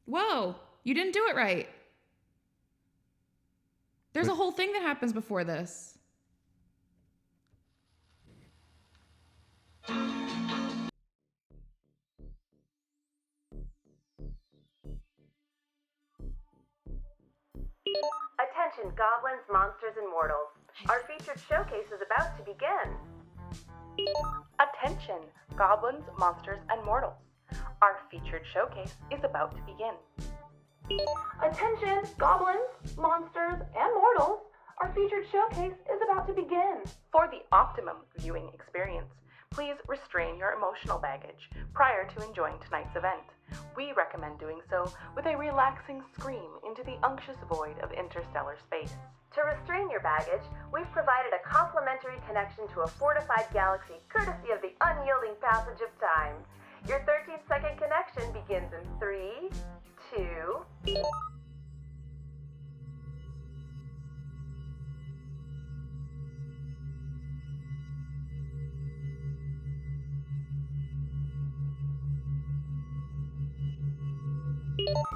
Whoa, you didn't do it right. There's a whole thing that happens before this. Attention, goblins, monsters, and mortals. Our featured showcase is about to begin. Attention, goblins, monsters, and mortals. Our featured showcase is about to begin. Attention, goblins, monsters, and mortals. Our featured showcase is about to begin. For the optimum viewing experience, please restrain your emotional baggage prior to enjoying tonight's event. We recommend doing so with a relaxing scream into the unctuous void of interstellar space. To restrain your baggage, we've provided a complimentary connection to a fortified galaxy courtesy of the unyielding passage of time. Your 13-second connection begins in 3, 2...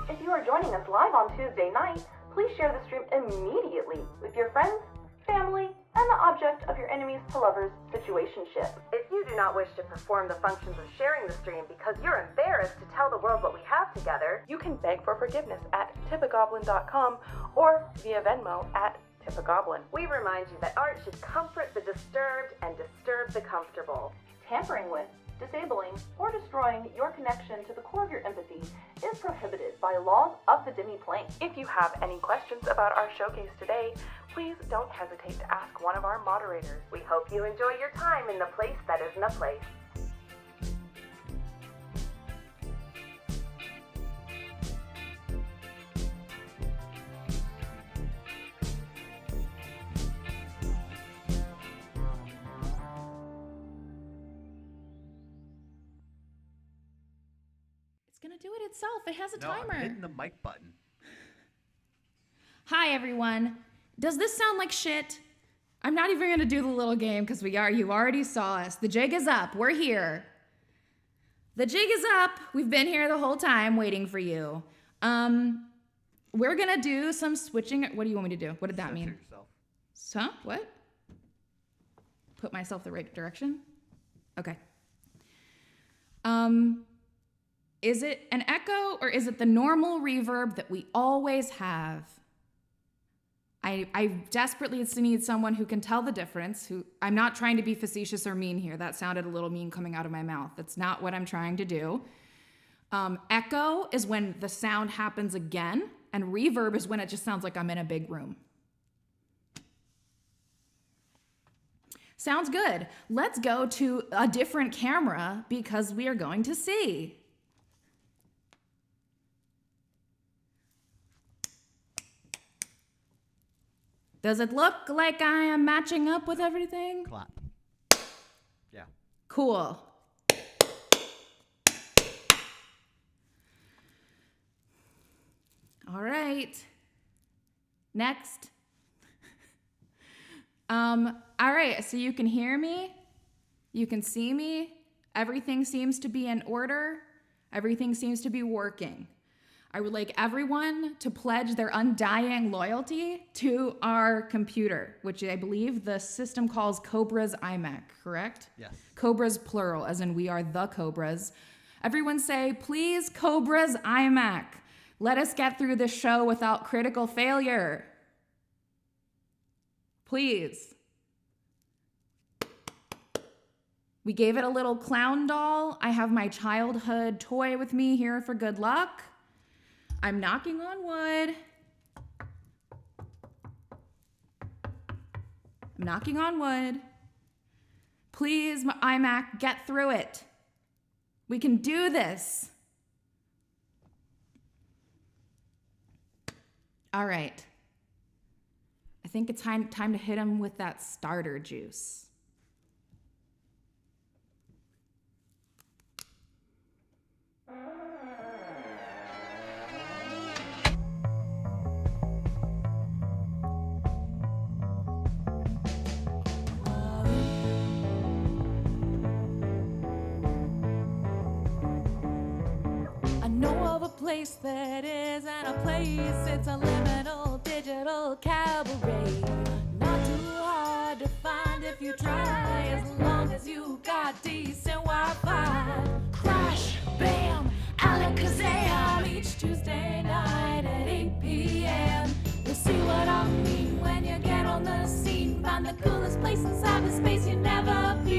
If you are joining us live on Tuesday night, please share the stream immediately with your friends, family, and the object of your enemies to lovers situationship. If you do not wish to perform the functions of sharing the stream because you're embarrassed to tell the world what we have together, You can beg for forgiveness at tipagoblin.com or via Venmo at tipagoblin. we remind you that art should comfort the disturbed and disturb the comfortable. Tampering with, disabling, or destroying your connection to the core of your empathy is prohibited by laws of the demi-plane. If you have any questions about our showcase today, please don't hesitate to ask one of our moderators. We hope you enjoy your time in the place that isn't a place. It's gonna do it itself. It has a No, timer. I'm hitting the mic button. Hi, everyone. Does this sound like shit? I'm not even gonna do the little game because you already saw us. The jig is up. We're here. The jig is up. We've been here the whole time waiting for you. We're gonna do some switching. What do you want me to do? What did that Censor mean? yourself. Huh? What? Put myself the right direction? Okay. Is it an echo or is it the normal reverb that we always have? I desperately need someone who can tell the difference. I'm not trying to be facetious or mean here. That sounded a little mean coming out of my mouth. That's not what I'm trying to do. Echo is when the sound happens again, and reverb is when it just sounds like I'm in a big room. Sounds good. Let's go to a different camera because we are going to see. Does it look like I am matching up with everything? Clap. Yeah. Cool. All right. Next. All right, so you can hear me. You can see me. Everything seems to be in order. Everything seems to be working. I would like everyone to pledge their undying loyalty to our computer, which I believe the system calls Cobra's iMac, correct? Yes. Cobra's plural, as in we are the Cobras. Everyone say, please, Cobra's iMac. Let us get through this show without critical failure. Please. We gave it a little clown doll. I have my childhood toy with me here for good luck. I'm knocking on wood. I'm knocking on wood. Please, iMac, get through it. We can do this. All right. I think it's time to hit him with that starter juice. place that isn't a place. It's a liminal digital cabaret. Not too hard to find if you try, as long as you got decent Wi-Fi. Crash, bam, alakazam, each Tuesday night at 8 p.m. You'll see what I mean when you get on the scene. Find the coolest place in cyberspace you never been.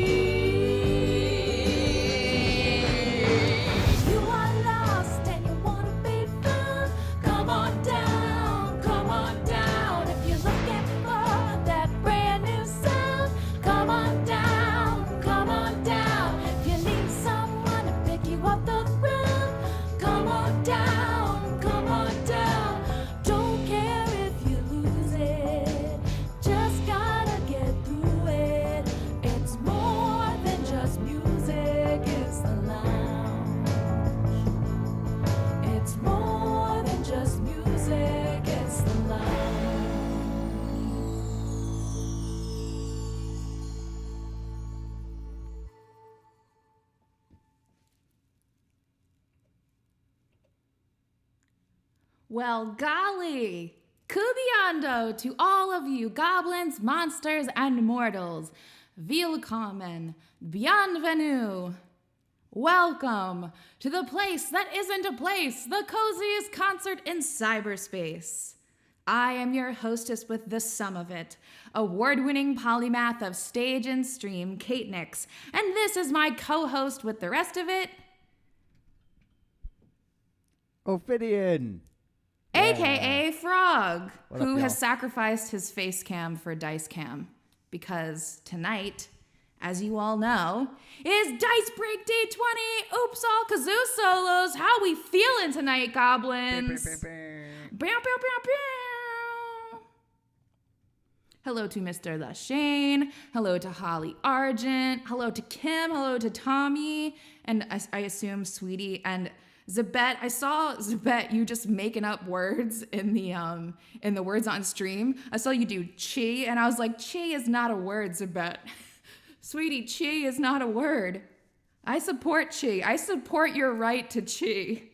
You are lost and you want to be found. Come on down, come on down. If you're looking for that brand new sound, come on down, come on down. If you need someone to pick you up the ground, come on down, come on down. Don't care if you lose it, just gotta get through it. It's more than just music, it's the lounge. It's more than just music, it's the lounge. Well, golly, Kubiando to all of you goblins, monsters, and mortals. Willkommen, bienvenue. Welcome to the place that isn't a place, the coziest concert in cyberspace. I am your hostess with the sum of it, award-winning polymath of stage and stream, 𝐃𝐈𝐂𝐄𝐁𝐑𝐄𝐊, and this is my co-host with the rest of it, Ophidian. aka Frog, What up, who has y'all? sacrificed his face cam for dice cam, because tonight, as you all know, is Dice Break Day 20. Oops, all Kazoo solos. How we feeling tonight, goblins? Bow, bow, bow, bow. Hello to Mr. Lashane. Hello to Holly Argent. Hello to Kim. Hello to Tommy. And I assume Sweetie and Zabet. I saw Zabet, you just making up words in the words on stream. I saw you do chi, and I was like, chi is not a word, Zabet. Sweetie, chi is not a word. I support chi. I support your right to chi.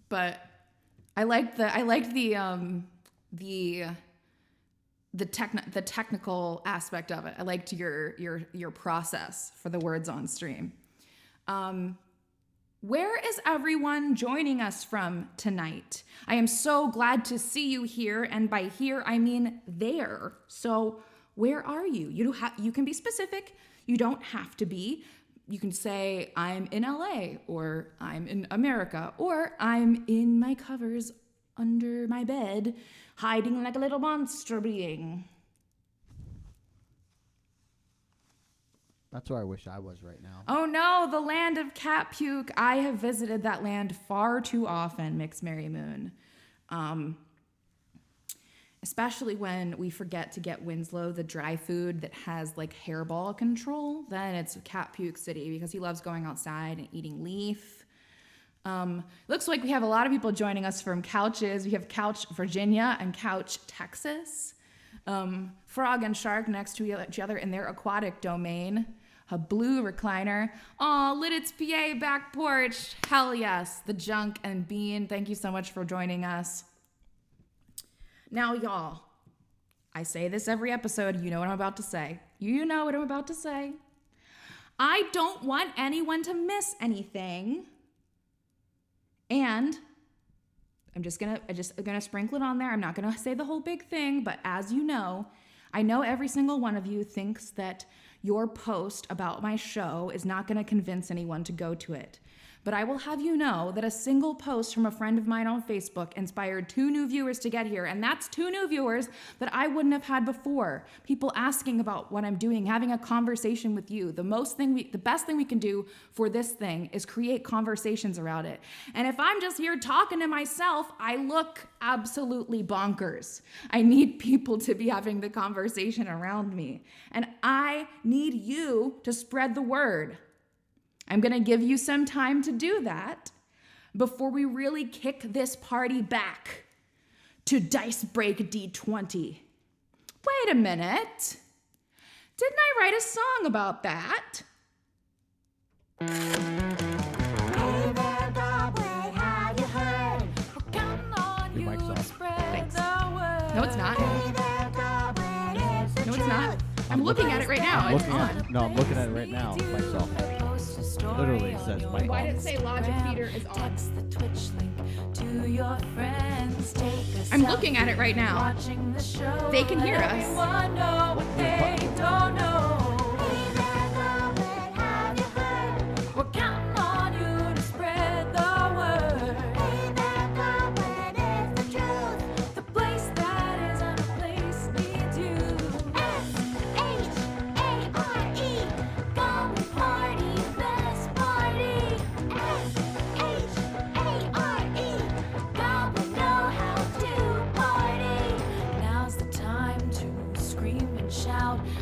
But I liked the technical aspect of it. I liked your process for the words on stream. Where is everyone joining us from tonight? I am so glad to see you here, and by here I mean there. So where are you? You can be specific. You don't have to be. You can say I'm in LA, or I'm in America, or I'm in my covers under my bed, hiding like a little monster being. That's where I wish I was right now. Oh no, the land of cat puke. I have visited that land far too often, Mixed Mary Moon. Especially when we forget to get Winslow the dry food that has like hairball control, then it's cat puke city because he loves going outside and eating leaf. Looks like we have a lot of people joining us from couches. We have Couch Virginia and Couch Texas. Frog and Shark next to each other in their aquatic domain. A blue recliner. Aw, Lidditz PA back porch. Hell yes. The Junk and Bean. Thank you so much for joining us. Now, y'all, I say this every episode. You know what I'm about to say. You know what I'm about to say. I don't want anyone to miss anything. And I'm just gonna sprinkle it on there. I'm not gonna say the whole big thing, but as you know, I know every single one of you thinks that your post about my show is not gonna convince anyone to go to it. But I will have you know that a single post from a friend of mine on Facebook inspired 2 new viewers to get here, and that's 2 new viewers that I wouldn't have had before. People asking about what I'm doing, having a conversation with you. The best thing we can do for this thing is create conversations around it. And if I'm just here talking to myself, I look absolutely bonkers. I need people to be having the conversation around me, and I need you to spread the word. I'm going to give you some time to do that before we really kick this party back to Dice Break D20. Wait a minute. Didn't I write a song about that? No, it's not. No, it's not. I'm looking at it right now. It's on. I'm looking at it right now myself. Literally it says mic Why on. did it say Logic Feeder is on? I'm looking at it right now. They can hear us.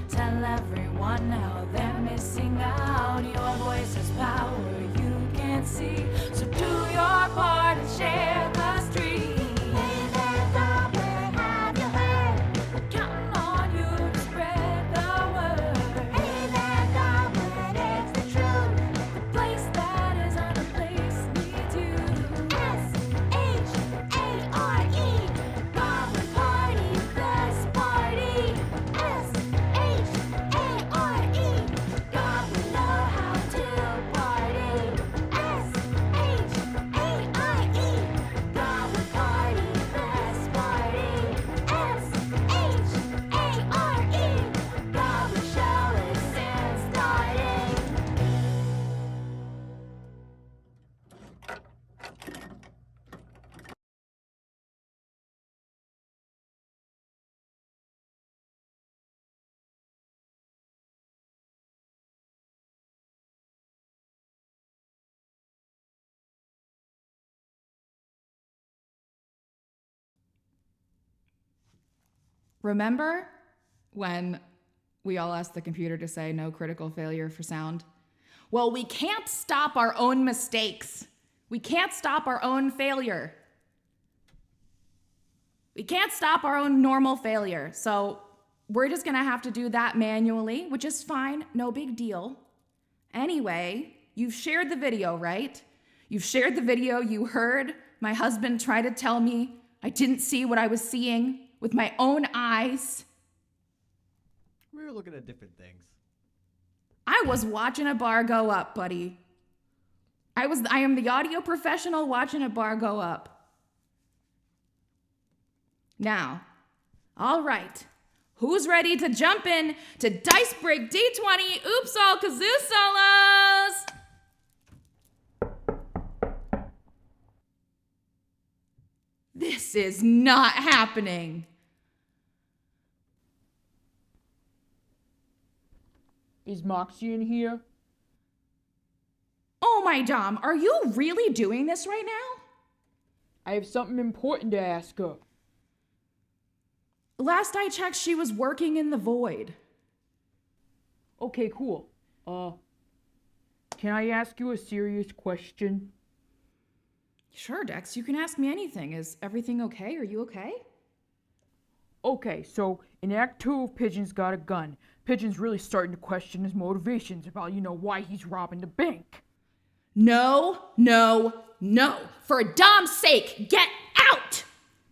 Tell everyone how they're missing out. Your voice has power you can't see. So do your part and share the stream. Hey there, Goblin, have you heard? We're counting on you to spread the word. Hey there, Goblin, it's the truth. The place that is out of place needs you. S-H-A-R-E, Goblin Party, best party. S-H-A-R-E, Goblin know how to party. S-H-A-R-E, Goblin Party, best party. S-H-A-R-E, Goblin Show is soon starting. Remember when we all asked the computer to say no critical failure for sound? Well, we can't stop our own mistakes. We can't stop our own failure. We can't stop our own normal failure. So we're just gonna have to do that manually, which is fine, no big deal. Anyway, you've shared the video, right? You've shared the video. You heard my husband try to tell me I didn't see what I was seeing with my own eyes. We were looking at different things. I was watching a bar go up, buddy. I am the audio professional watching a bar go up. Now, all right. Who's ready to jump in to Dice Break D20 Oops All Kazoo Solos? This is not happening. Is Moxie in here? Oh my Dom, are you really doing this right now? I have something important to ask her. Last I checked, she was working in the void. Okay, cool. Can I ask you a serious question? Sure, Dex, you can ask me anything. Is everything okay? Are you okay? Okay, so in Act 2 of Pigeon's Got a Gun, Pigeon's really starting to question his motivations about, why he's robbing the bank. No. For Dom's sake, get out!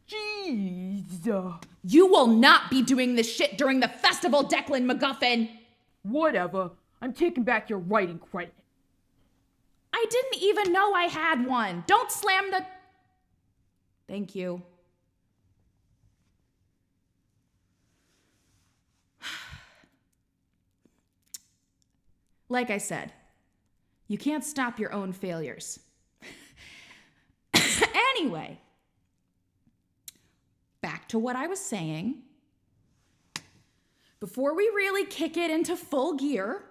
Jeez. You will not be doing this shit during the festival, Declan McGuffin! Whatever. I'm taking back your writing credit. I didn't even know I had one. Don't slam the... Thank you. Like I said, you can't stop your own failures. Anyway, back to what I was saying. Before we really kick it into full gear,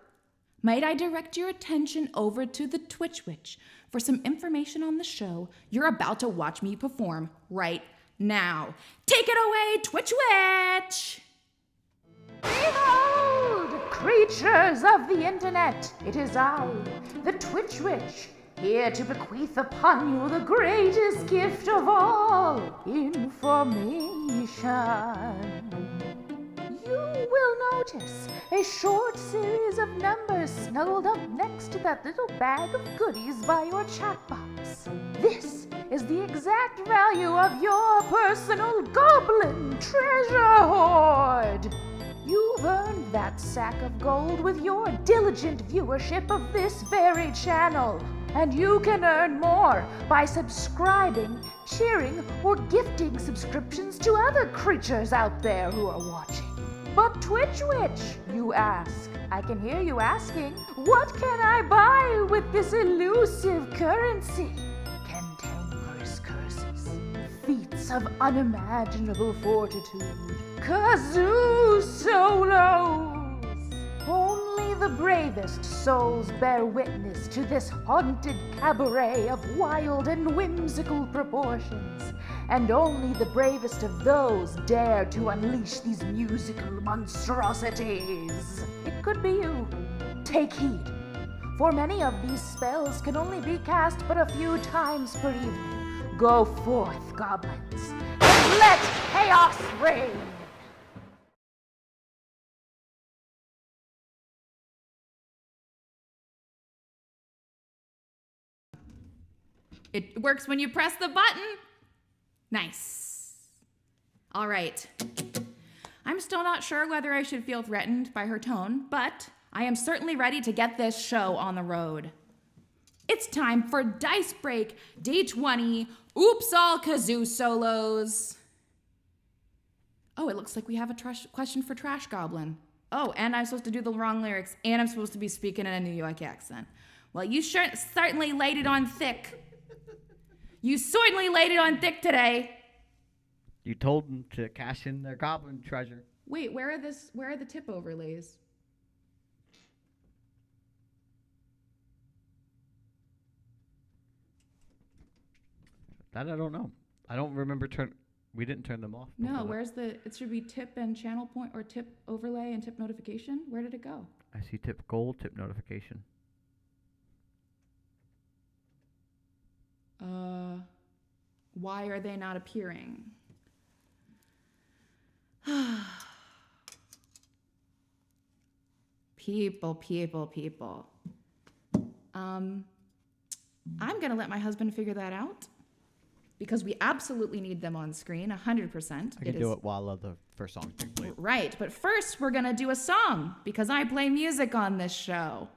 might I direct your attention over to the Twitch Witch for some information on the show you're about to watch me perform right now. Take it away, Twitch Witch! Behold, creatures of the internet, it is I, the Twitch Witch, here to bequeath upon you the greatest gift of all, information. You will notice a short series of numbers snuggled up next to that little bag of goodies by your chat box. This is the exact value of your personal goblin treasure hoard. You've earned that sack of gold with your diligent viewership of this very channel. And you can earn more by subscribing, cheering, or gifting subscriptions to other creatures out there who are watching. But Twitch which, you ask? I can hear you asking, what can I buy with this elusive currency? Cantankerous curses, feats of unimaginable fortitude, Kazoo solos. Only the bravest souls bear witness to this haunted cabaret of wild and whimsical proportions, and only the bravest of those dare to unleash these musical monstrosities. It could be you. Take heed, for many of these spells can only be cast but a few times per evening. Go forth, goblins, and let chaos reign! It works when you press the button. Nice. All right. I'm still not sure whether I should feel threatened by her tone, but I am certainly ready to get this show on the road. It's time for Dice Break D20 Oops All Kazoo Solos. Oh, it looks like we have a question for Trash Goblin. Oh, and I'm supposed to do the wrong lyrics, and I'm supposed to be speaking in a New York accent. Well, you certainly laid it on thick. You certainly laid it on thick today. You told them to cash in their goblin treasure. Wait, where are the tip overlays? That I don't know. I don't remember we didn't turn them off. No, it should be tip and channel point, or tip overlay and tip notification. Where did it go? I see tip gold, tip notification. Why are they not appearing? People. I'm gonna let my husband figure that out because we absolutely need them on screen, 100%. I can do it while the first song is played. Right, but first we're gonna do a song because I play music on this show.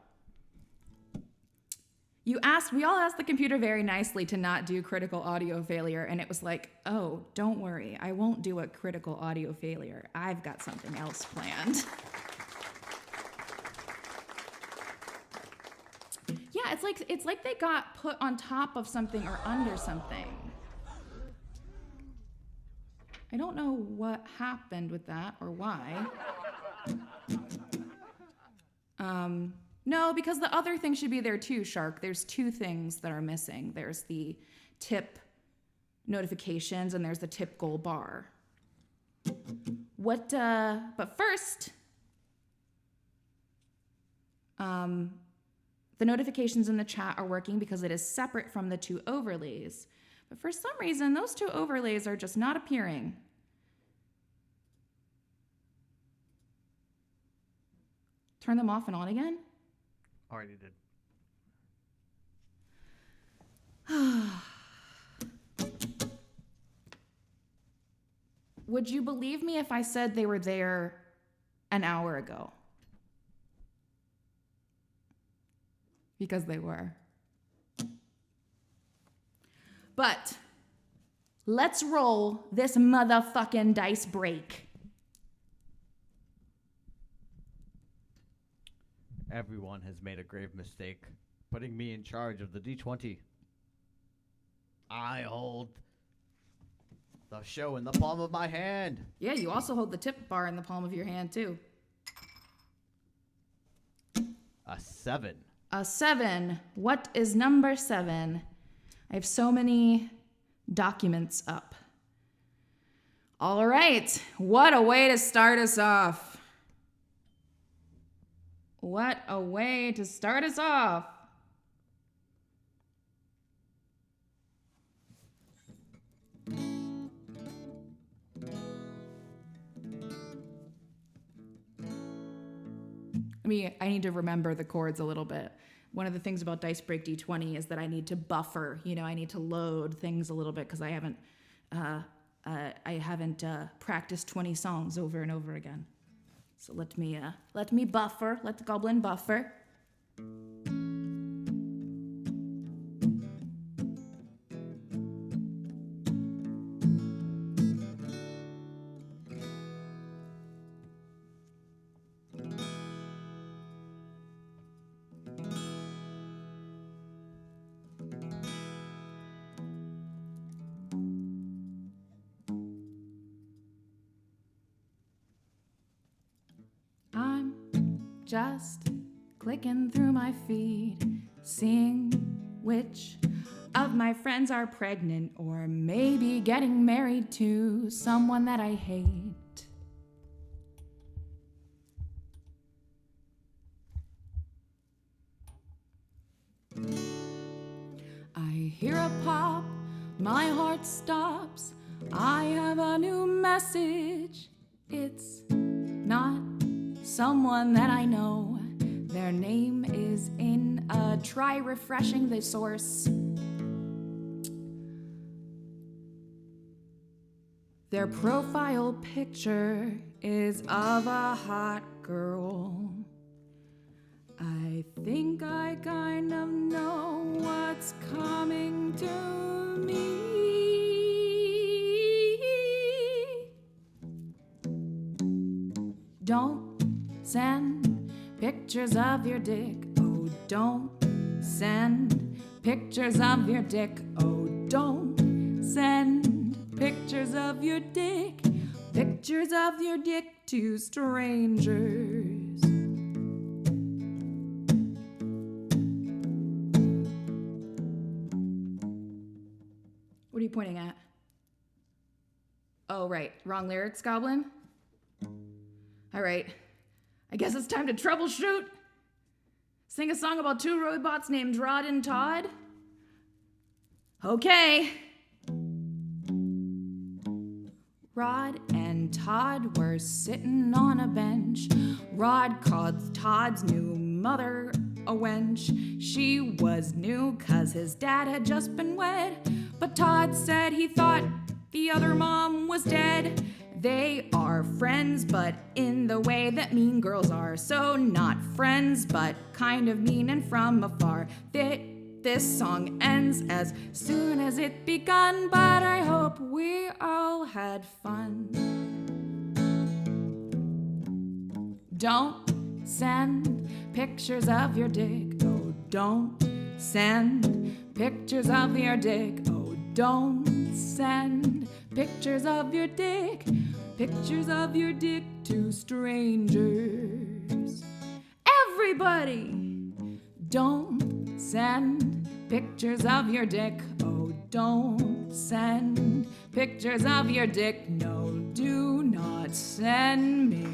We all asked the computer very nicely to not do critical audio failure, and it was like, oh, don't worry, I won't do a critical audio failure. I've got something else planned. Yeah, it's like they got put on top of something or under something. I don't know what happened with that or why. No, because the other thing should be there too, Shark. There's two things that are missing. There's the tip notifications and there's the tip goal bar. But first, the notifications in the chat are working because it is separate from the two overlays. But for some reason, those two overlays are just not appearing. Turn them off and on again? Already did. Would you believe me if I said they were there an hour ago? Because they were. But let's roll this motherfucking dice break. Everyone has made a grave mistake, putting me in charge of the D20. I hold the show in the palm of my hand. Yeah, you also hold the tip bar in the palm of your hand, too. A 7. A 7. What is number 7? I have so many documents up. All right. What a way to start us off. What a way to start us off. I need to remember the chords a little bit. one of the things about Dice Break D20 is that I need to buffer. I need to load things a little bit because I haven't practiced 20 songs over and over again. So let me buffer. Let the goblin buffer. I'm just clicking through my feed, seeing which of my friends are pregnant or maybe getting married to someone that I hate. I hear a pop, my heart stops. I have a new message. It's not someone that I know. Their name is in a try refreshing the source. Their profile picture is of a hot girl. I think I kind of know what's coming to me. Don't send pictures of your dick. Oh, don't send pictures of your dick. Oh, don't send pictures of your dick. Pictures of your dick to strangers. What are you pointing at? Oh, right. Wrong lyrics, Goblin? All right. I guess it's time to troubleshoot. Sing a song about two robots named Rod and Todd? Okay. Rod and Todd were sitting on a bench. Rod called Todd's new mother a wench. She was new 'cause his dad had just been wed. But Todd said he thought the other mom was dead. They are friends, but in the way that mean girls are. So not friends, but kind of mean and from afar. This song ends as soon as it begun, but I hope we all had fun. Don't send pictures of your dick. Oh, don't send pictures of your dick. Oh, don't send pictures of your dick. Pictures of your dick to strangers. Everybody, don't send pictures of your dick. Oh, don't send pictures of your dick. No, do not send me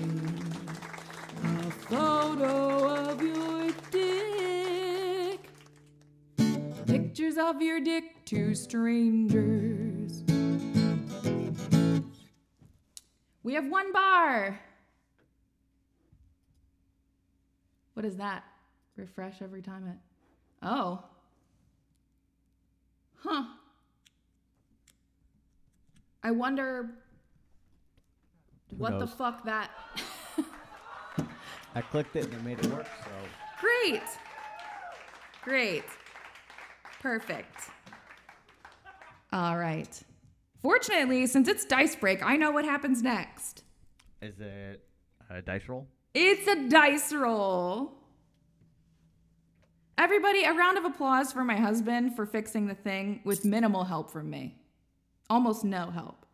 a photo of your dick. Pictures of your dick to strangers. We have one bar. What is that? Refresh every time it... Oh. Huh. I wonder what the fuck that... I clicked it and it made it work, so... Great. Great. Perfect. All right. Fortunately, since it's Dice Break, I know what happens next. Is it a dice roll? It's a dice roll. Everybody, a round of applause for my husband for fixing the thing with minimal help from me. Almost no help.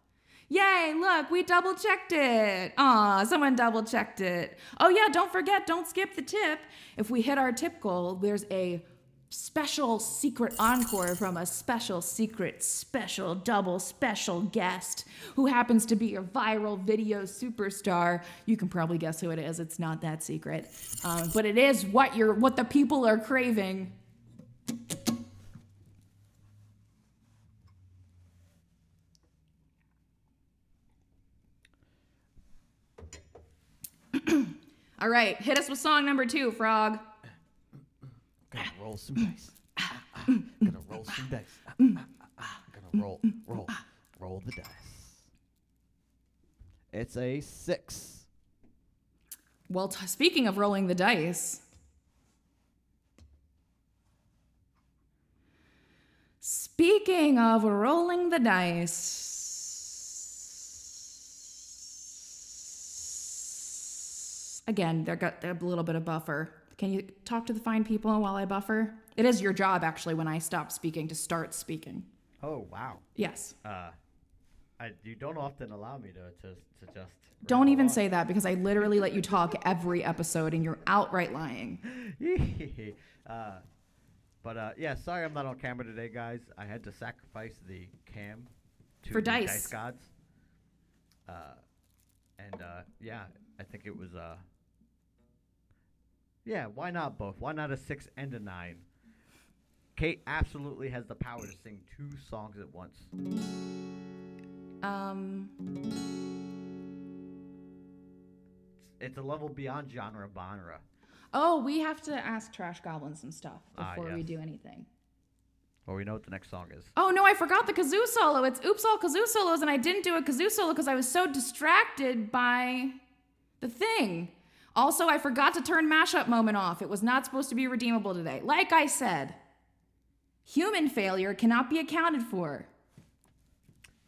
Yay, look, we double checked it. Aw, someone double checked it. Oh yeah, don't forget, don't skip the tip. If we hit our tip goal, there's a special secret encore from a special secret special double special guest who happens to be a viral video superstar. You can probably guess who it is. It's not that secret, but it is what the people are craving. All right, hit us with song number 2, Frog. Okay, roll roll some dice. Gonna roll some dice. Gonna roll the dice. It's a 6. Well, speaking of rolling the dice. Speaking of rolling the dice. Again, they've got a little bit of buffer. Can you talk to the fine people while I buffer? It is your job, actually, when I stop speaking, to start speaking. Oh, wow. Yes. You don't often allow me to just... Don't even say that, because I literally let you talk every episode, and you're outright lying. Yeah, sorry I'm not on camera today, guys. I had to sacrifice the cam to For the dice. gods. Yeah, I think it was... Yeah, why not both? Why not a 6 and a 9? Kate absolutely has the power to sing 2 songs at once. It's a level beyond genre genre. Oh, we have to ask Trash Goblin some stuff before we yes. do anything. Well, we know what the next song is. Oh, no, I forgot the kazoo solo. It's Oops All Kazoo Solos, and I didn't do a kazoo solo because I was so distracted by the thing. Also, I forgot to turn mashup moment off. It was not supposed to be redeemable today. Like I said, human failure cannot be accounted for.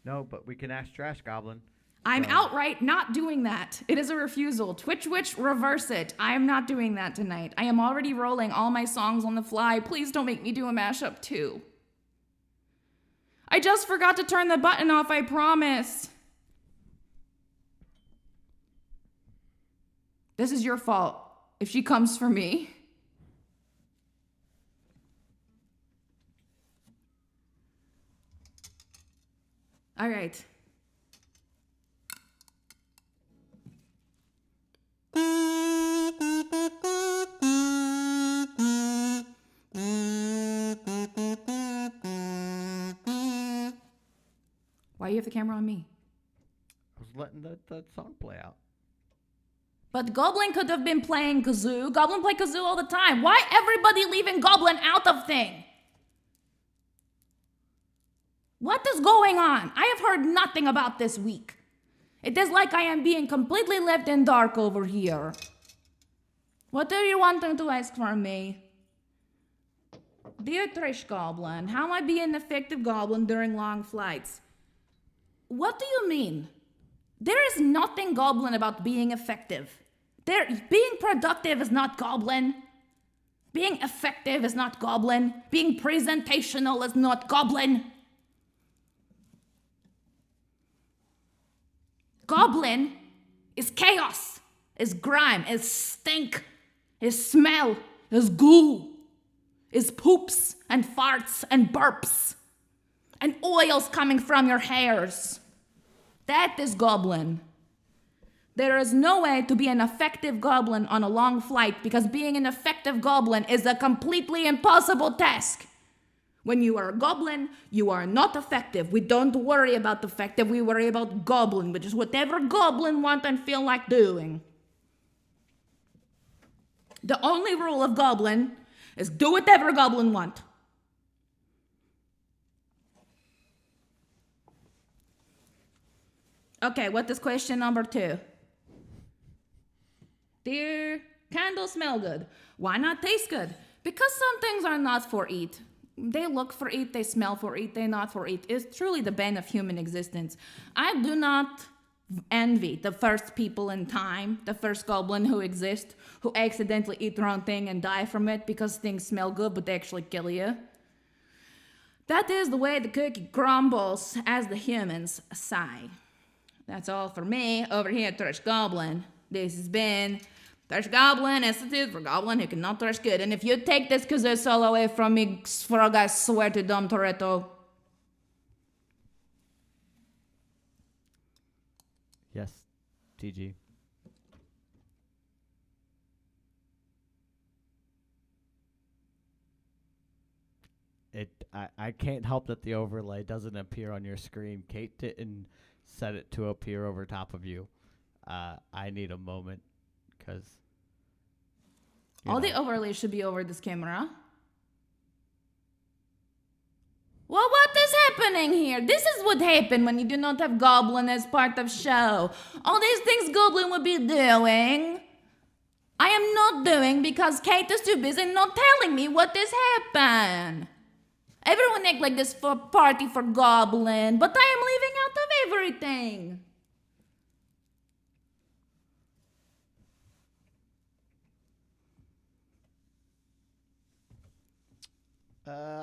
No, but we can ask Trash Goblin. I'm outright not doing that. It is a refusal. Twitch Witch, reverse it. I am not doing that tonight. I am already rolling all my songs on the fly. Please don't make me do a mashup too. I just forgot to turn the button off, I promise. This is your fault if she comes for me. All right. Why do you have the camera on me? I was letting that song play out. But Goblin could have been playing Kazoo. Goblin play Kazoo all the time. Why everybody leaving Goblin out of thing? What is going on? I have heard nothing about this week. It is like I am being completely left in dark over here. What are you wanting to ask from me? Dear Trash Goblin, how am I being an effective goblin during long flights? What do you mean? There is nothing goblin about being effective. Being productive is not goblin. Being effective is not goblin. Being presentational is not goblin. Goblin is chaos, is grime, is stink, is smell, is goo, is poops and farts and burps, and oils coming from your hairs. That is goblin. There is no way to be an effective goblin on a long flight because being an effective goblin is a completely impossible task. When you are a goblin, you are not effective. We don't worry about effective, we worry about goblin, which is whatever goblin want and feel like doing. The only rule of goblin is do whatever goblin want. Okay, what is question number 2? Dear, candles smell good. Why not taste good? Because some things are not for eat. They look for eat, they smell for eat, they not for eat. It's truly the bane of human existence. I do not envy the first people in time, the first goblin who exist, who accidentally eat the wrong thing and die from it because things smell good but they actually kill you. That is the way the cookie crumbles, as the humans sigh. That's all for me over here at Trash Goblin. This has been Trash Goblin Institute for Goblin who cannot trash good. And if you take this kazoo solo away from me, Frog, I swear to Dom Toretto. Yes, TG. I can't help that the overlay doesn't appear on your screen. Kate didn't set it to appear over top of you. I need a moment because all the overlays should be over this camera. Well, what is happening here? This is what happened when you do not have Goblin as part of show. All these things Goblin would be doing, I am not doing because Kate is too busy not telling me what has happened. Everyone act like this for party for Goblin, but I am leaving out of everything.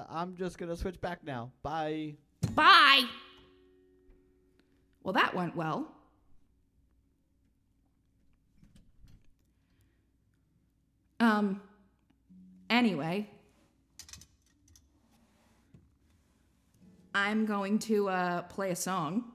I'm just gonna switch back now. Bye. Bye. Well, that went well. Anyway, I'm going to play a song.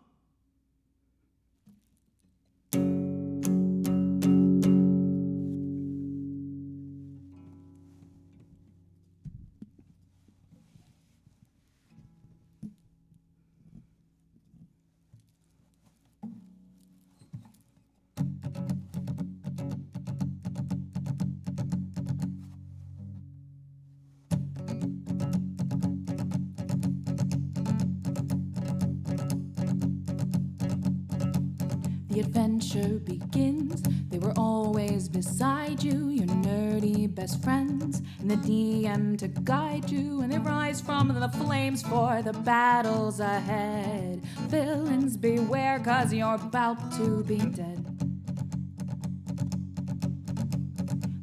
The adventure begins. They were always beside you, your nerdy best friends, and the DM to guide you. And they rise from the flames for the battles ahead. Villains beware, 'cause you're about to be dead.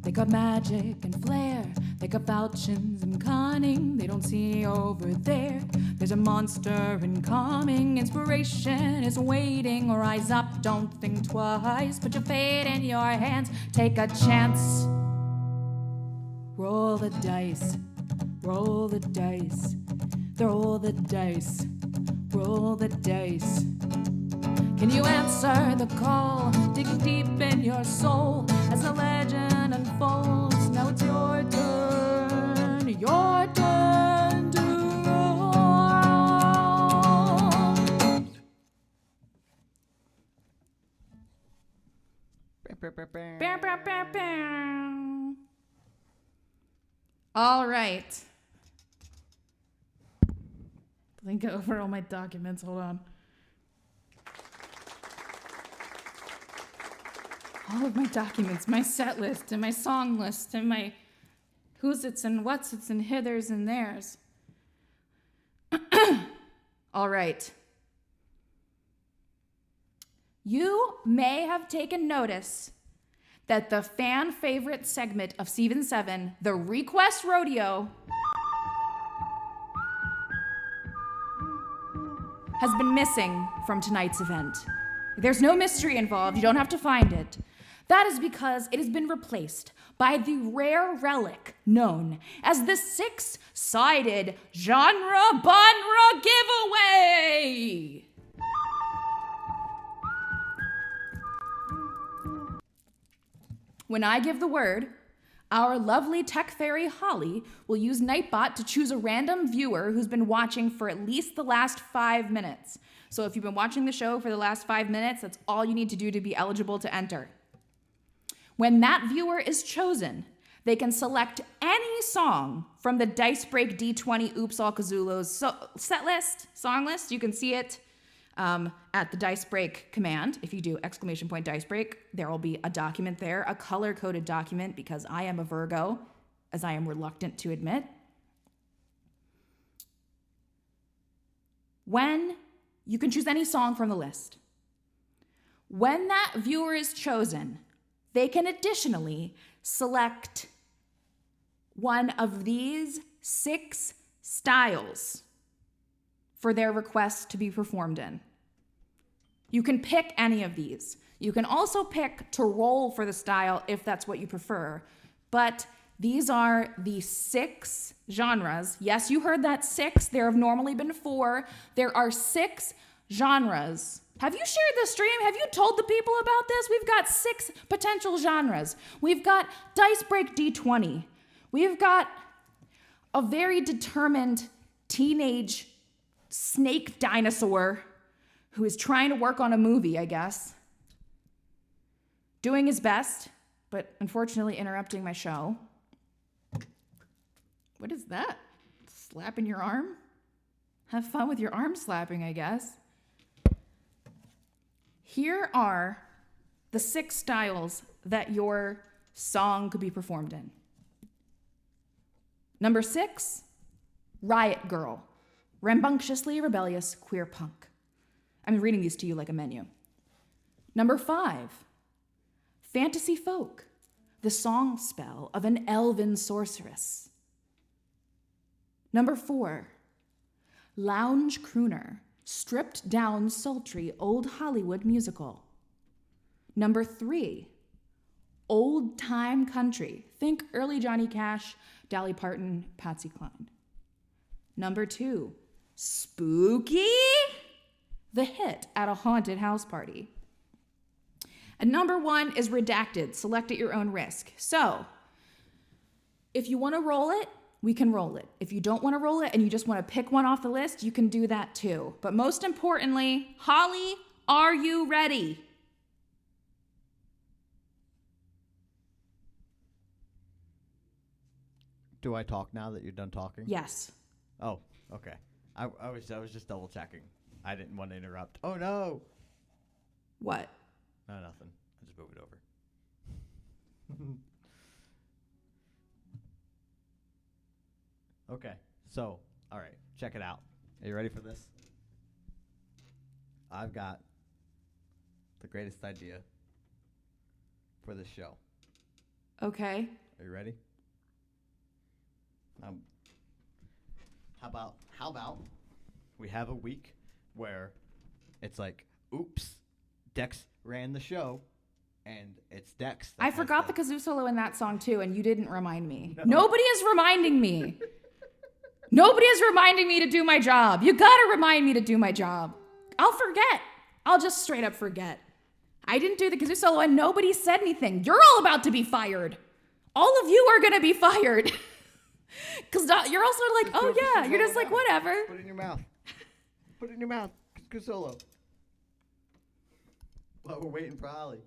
They got magic and flair, they got falchions and cunning. They don't see over there. There's a monster incoming. Inspiration is waiting. Rise up, don't think twice. Put your fate in your hands. Take a chance. Roll the dice. Roll the dice. Roll the dice. Roll the dice. Can you answer the call? Dig deep in your soul as the legend unfolds. Now it's your turn. Your turn to roll. Bow, bow, bow, bow. All right. Let me go over all my documents. Hold on. All of my documents, my set list and my song list and my who's its and what's its and hithers and theirs. All right. You may have taken notice that the fan favorite segment of Season 7, the Request Rodeo, has been missing from tonight's event. There's no mystery involved. You don't have to find it. That is because it has been replaced by the rare relic known as the six-sided genre genre giveaway. When I give the word, our lovely tech fairy Holly will use Nightbot to choose a random viewer who's been watching for at least the last 5 minutes. So if you've been watching the show for the last 5 minutes, that's all you need to do to be eligible to enter. When that viewer is chosen, they can select any song from the Dice Break D20 𝐃𝐈𝐂𝐄𝐁𝐑𝐄𝐀𝐊 song list. You can see it at the Dice Break command. If you do !Dice Break, there will be a document there, a color-coded document, because I am a Virgo, as I am reluctant to admit. You can choose any song from the list. When that viewer is chosen, they can additionally select one of these 6 styles for their request to be performed in. You can pick any of these. You can also pick to roll for the style if that's what you prefer. But these are the 6 genres. Yes, you heard that 6. There have normally been 4. There are 6 genres. Have you shared the stream? Have you told the people about this? We've got 6 potential genres. We've got Dice Break D20. We've got a very determined teenage snake dinosaur who is trying to work on a movie, I guess. Doing his best, but unfortunately interrupting my show. What is that? Slap in your arm? Have fun with your arm slapping, I guess. Here are the 6 styles that your song could be performed in. Number 6, Riot Girl, rambunctiously rebellious queer punk. I'm reading these to you like a menu. Number 5, Fantasy Folk, the song spell of an elven sorceress. Number 4, Lounge Crooner, stripped down sultry old Hollywood musical. Number 3, Old Time Country, think early Johnny Cash, Dolly Parton, Patsy Cline. Number 2, Spooky, the hit at a haunted house party. And number 1 is Redacted, select at your own risk. So, if you want to roll it, we can roll it. If you don't want to roll it and you just want to pick one off the list, you can do that too. But most importantly, Holly, are you ready? Do I talk now that you're done talking? Yes. Oh, okay. I was just double checking. I didn't want to interrupt. Oh no. What? No, nothing. I just moved it over. Okay. So, all right. Check it out. Are you ready for this? I've got the greatest idea for this show. Okay. Are you ready? How about we have a week where it's like, oops, Dex ran the show, and it's Dex. I forgot the kazoo solo in that song too, and you didn't remind me. No. Nobody is reminding me. Nobody is reminding me to do my job. You gotta remind me to do my job. I'll forget. I'll just straight up forget. I didn't do the kazoo solo and nobody said anything. You're all about to be fired. All of you are gonna be fired. Because you're also like, oh yeah, you're just like, whatever. Put it in your mouth. Put it in your mouth. Go solo. While we're waiting for Holly.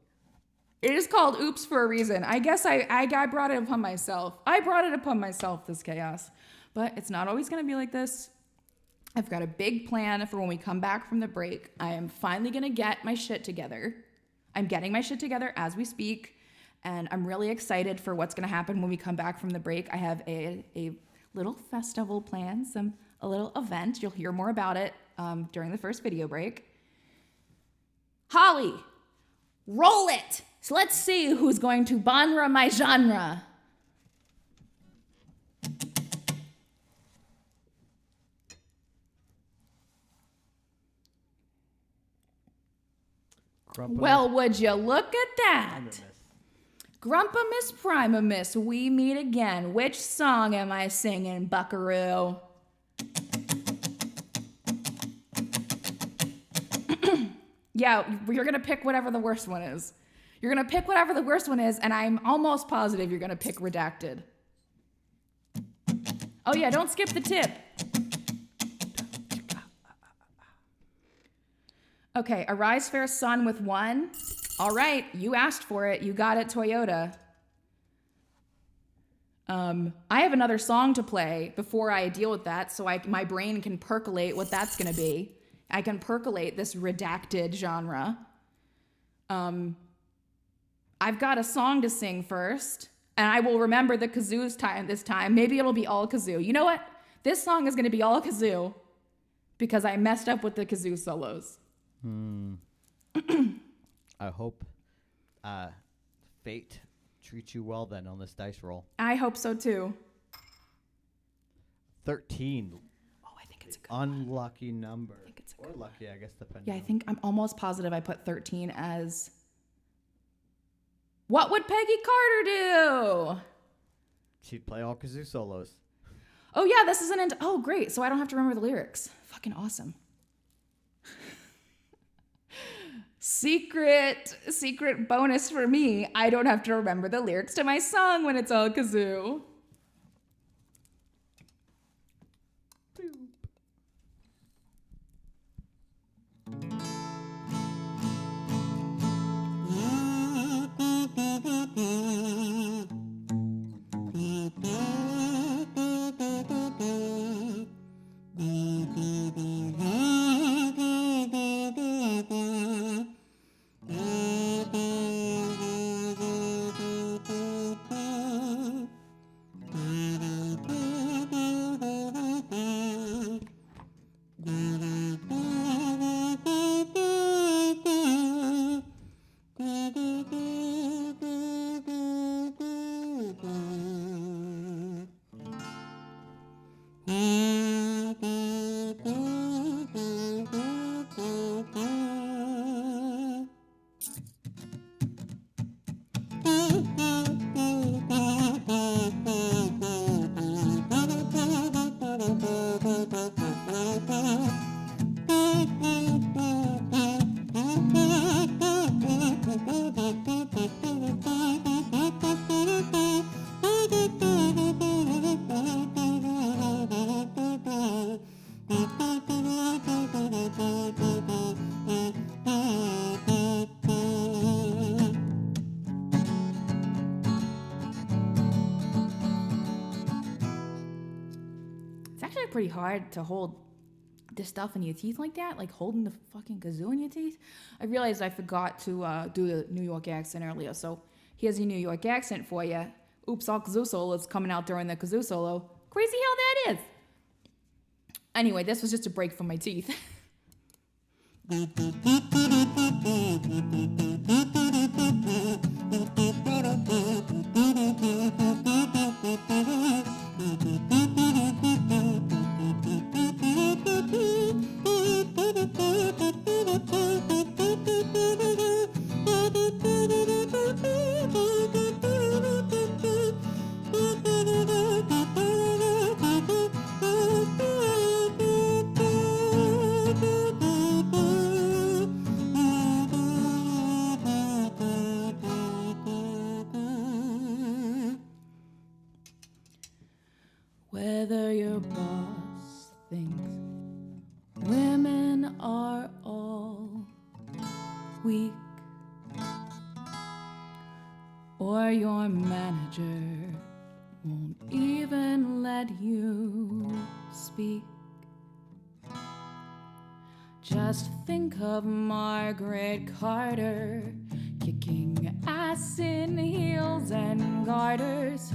It is called Oops for a reason. I guess I brought it upon myself. I brought it upon myself, this chaos. But it's not always going to be like this. I've got a big plan for when we come back from the break. I am finally going to get my shit together. I'm getting my shit together as we speak. And I'm really excited for what's going to happen when we come back from the break. I have a little festival planned, a little event. You'll hear more about it during the first video break. Holly, roll it. So let's see who's going to genre my genre. Well, would you look at that? Grumpamus Primamus, we meet again. Which song am I singing, buckaroo? Yeah, you're going to pick whatever the worst one is. You're going to pick whatever the worst one is, and I'm almost positive you're going to pick Redacted. Oh yeah, don't skip the tip. Okay, Arise Fair Sun with 1. All right, you asked for it. You got it, Toyota. I have another song to play before I deal with that, so my brain can percolate what that's going to be. I can percolate this Redacted genre. I've got a song to sing first, and I will remember the kazoo's time this time. Maybe it'll be all kazoo. You know what? This song is going to be all kazoo because I messed up with the kazoo solos. I hope fate treats you well then on this dice roll. I hope so too. 13. Oh, I think it's a good one. Unlucky number. I think it's a or good lucky, I guess, depending. Yeah, I think I'm almost positive I put 13 as... What would Peggy Carter do? She'd play all kazoo solos. Oh yeah, this is oh great, so I don't have to remember the lyrics. Fucking awesome. Secret bonus for me. I don't have to remember the lyrics to my song when it's all kazoo. pretty hard to hold this stuff in your teeth like that, like holding the fucking kazoo in your teeth. I realized I forgot to do the New York accent earlier, so here's your New York accent for you. Oops, all kazoo solo is coming out during the kazoo solo. Crazy how that is. Anyway, this was just a break from my teeth. Whether your boss thinks women are all weak, or your manager won't even let you speak, just think of Margaret Carter kicking ass in heels and garters.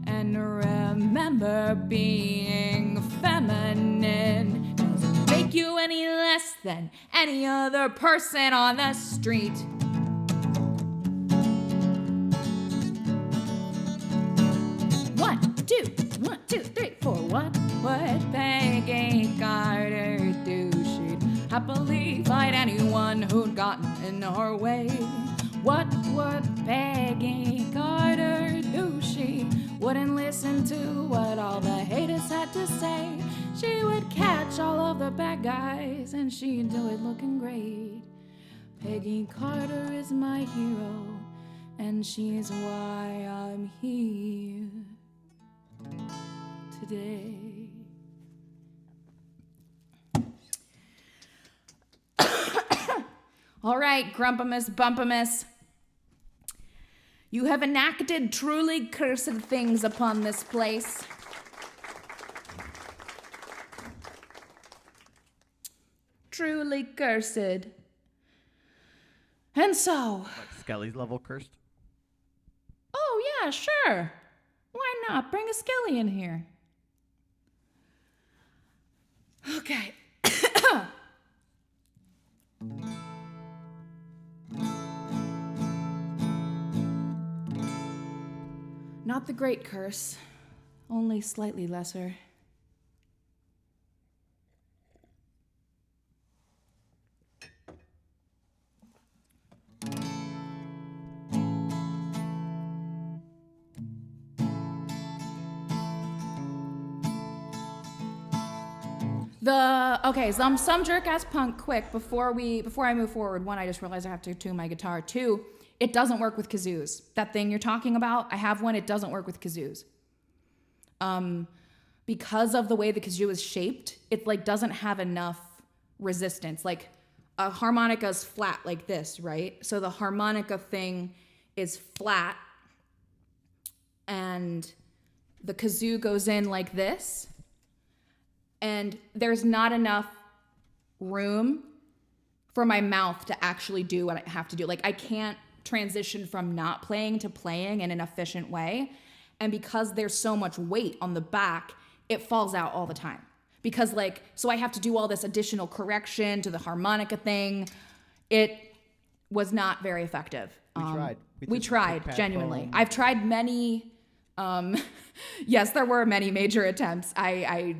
And remember, being feminine doesn't make you any less than any other person on the street. One, two, three, four. What would Peggy Carter do? She'd happily fight anyone who'd gotten in her way. What would Peggy Carter do? She wouldn't listen to what all the haters had to say. She would catch all of the bad guys, and she'd do it looking great. Peggy Carter is my hero, and she's why I'm here today. All right, Grumpimus, Bumpimus. You have enacted truly cursed things upon this place. Truly cursed. And so... Like Skelly's level cursed? Oh, yeah, sure. Why not? Bring a Skelly in here. Okay. Not the great curse, only slightly lesser. Some jerk ass punk. Quick, before I move forward. One, I just realized I have to tune my guitar. Two, it doesn't work with kazoos. That thing you're talking about, I have one. It doesn't work with kazoos. Because of the way the kazoo is shaped, it like doesn't have enough resistance. Like a harmonica's flat like this, right? So the harmonica thing is flat, and the kazoo goes in like this, and there's not enough room for my mouth to actually do what I have to do. Like I can't transition from not playing to playing in an efficient way. And because there's so much weight on the back, it falls out all the time. Because so I have to do all this additional correction to the harmonica thing. It was not very effective. We tried, genuinely. I've tried many, yes, there were many major attempts. I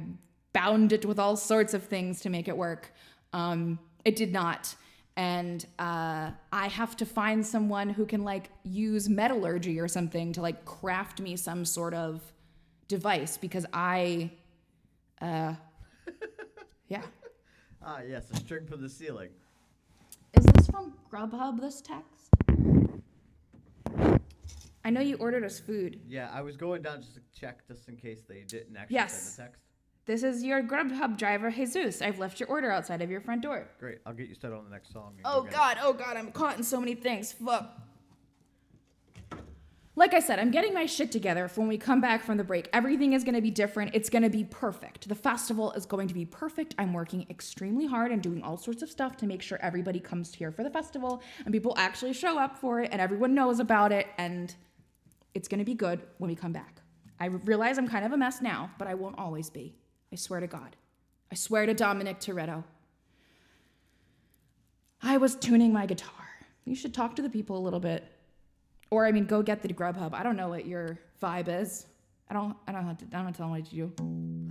bound it with all sorts of things to make it work. It did not. And I have to find someone who can use metallurgy or something to craft me some sort of device, because yeah. Ah, yes, a string from the ceiling. Is this from Grubhub, this text? I know you ordered us food. Yeah, I was going down just to check just in case they didn't actually send the text. This is your Grubhub driver, Jesus. I've left your order outside of your front door. Great. I'll get you started on the next song. Oh, God. I'm caught in so many things. Fuck. Like I said, I'm getting my shit together for when we come back from the break. Everything is going to be different. It's going to be perfect. The festival is going to be perfect. I'm working extremely hard and doing all sorts of stuff to make sure everybody comes here for the festival and people actually show up for it and everyone knows about it, and it's going to be good when we come back. I realize I'm kind of a mess now, but I won't always be. I swear to God. I swear to Dominic Toretto. I was tuning my guitar. You should talk to the people a little bit. Or, I mean, go get the Grubhub. I don't know what your vibe is. I don't have to tell them what you do.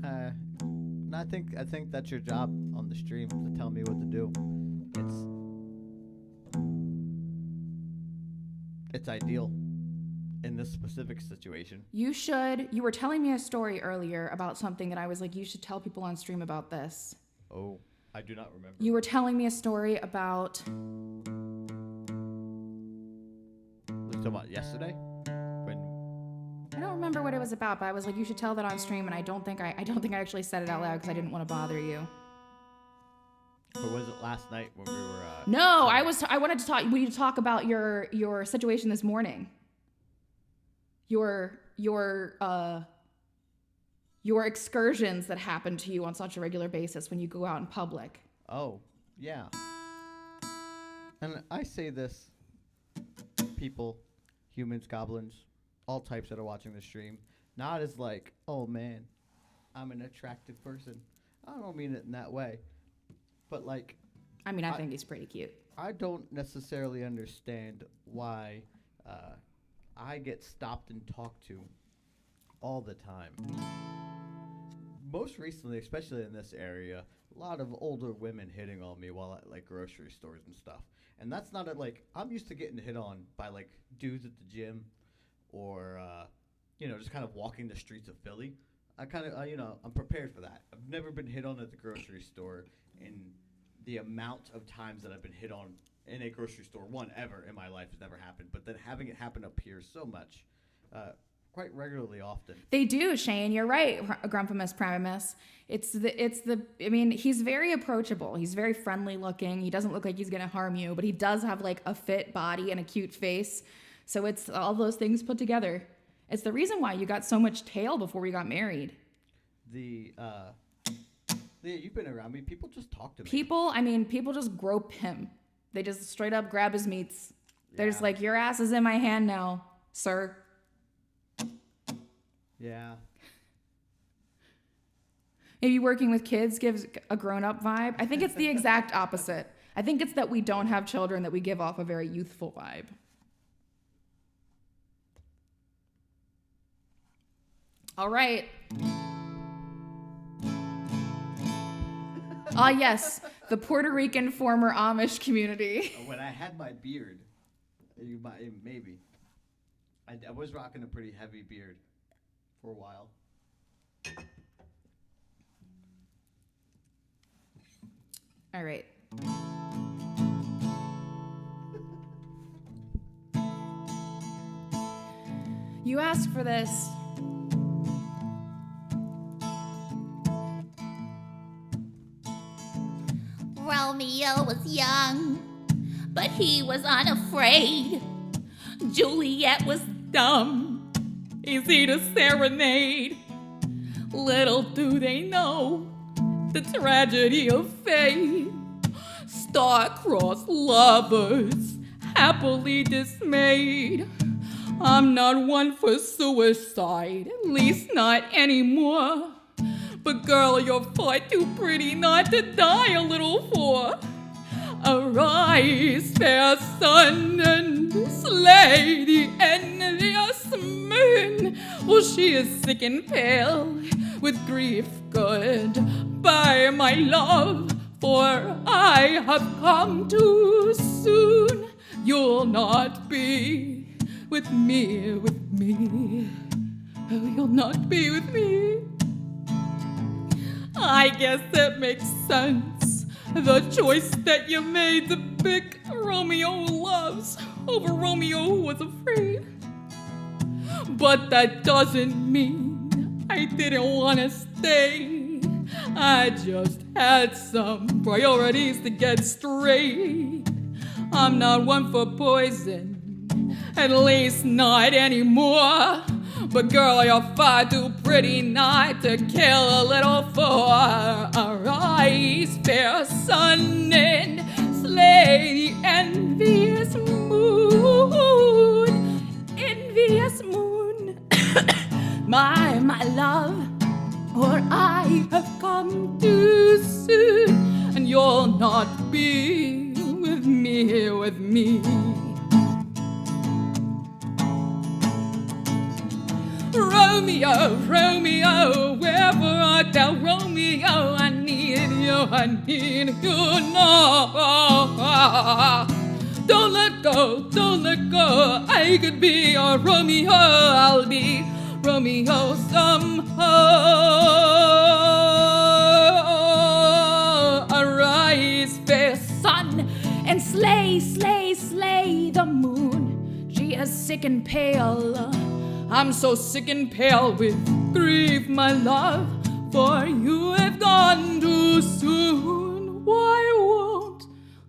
No, I think that's your job on the stream, to tell me what to do. It's ideal in this specific situation. You were telling me a story earlier about something that I was like, you should tell people on stream about this. Oh, I do not remember. You were telling me a story about... Talking about yesterday? I don't remember what it was about, but I was like, you should tell that on stream, and I don't think I actually said it out loud because I didn't want to bother you. Or was it last night when we were? No, I wanted to talk. We need to talk about your situation this morning. Your excursions that happen to you on such a regular basis when you go out in public. Oh, yeah. And I say this, people, humans, goblins, all types that are watching the stream, not as like, oh man, I'm an attractive person. I don't mean it in that way. But like, I mean, I think he's pretty cute. I don't necessarily understand why I get stopped and talked to all the time. Most recently, especially in this area, a lot of older women hitting on me while at like grocery stores and stuff. And that's not I'm used to getting hit on by like dudes at the gym or, just kind of walking the streets of Philly. I kind of, I'm prepared for that. I've never been hit on at the grocery store in the amount of times that I've been hit on in a grocery store, ever in my life has never happened. But then having it happen up here so much, quite regularly often. They do, Shane. You're right, Grumpamus Primus. I mean, he's very approachable. He's very friendly looking. He doesn't look like he's going to harm you, but he does have like a fit body and a cute face. So it's all those things put together. It's the reason why you got so much tail before we got married. You've been around me. People just talk to me. People just grope him. They just straight up grab his meats. They're just like, your ass is in my hand now, sir. Yeah. Maybe working with kids gives a grown-up vibe. I think it's the exact opposite. I think it's that we don't have children that we give off a very youthful vibe. All right. Ah, yes, the Puerto Rican former Amish community. When I had my beard, maybe. I was rocking a pretty heavy beard for a while. All right. You asked for this. Romeo was young, but he was unafraid. Juliet was dumb, easy to serenade. Little do they know the tragedy of fate. Star-crossed lovers, happily dismayed. I'm not one for suicide, at least not anymore. But girl, you're far too pretty not to die a little for. Arise, fair sun, and slay the envious moon. Well, she is sick and pale with grief. Goodbye, my love, for I have come too soon. You'll not be with me. Oh, you'll not be with me. I guess that makes sense. The choice that you made to pick Romeo loves over Romeo who was afraid. But that doesn't mean I didn't want to stay. I just had some priorities to get straight. I'm not one for poison, at least not anymore. But girl, you're far too pretty not to kill a little for. Arise, fair sun, and slay the envious moon. Envious moon. my love, or I have come too soon, and you'll not be with me, with me. Romeo, Romeo, wherever art thou, Romeo? I need you now. Don't let go, don't let go. I could be your Romeo, I'll be Romeo somehow. Arise, fair sun, and slay, slay, slay the moon. She is sick and pale. I'm so sick and pale with grief, my love, for you have gone too soon. Why won't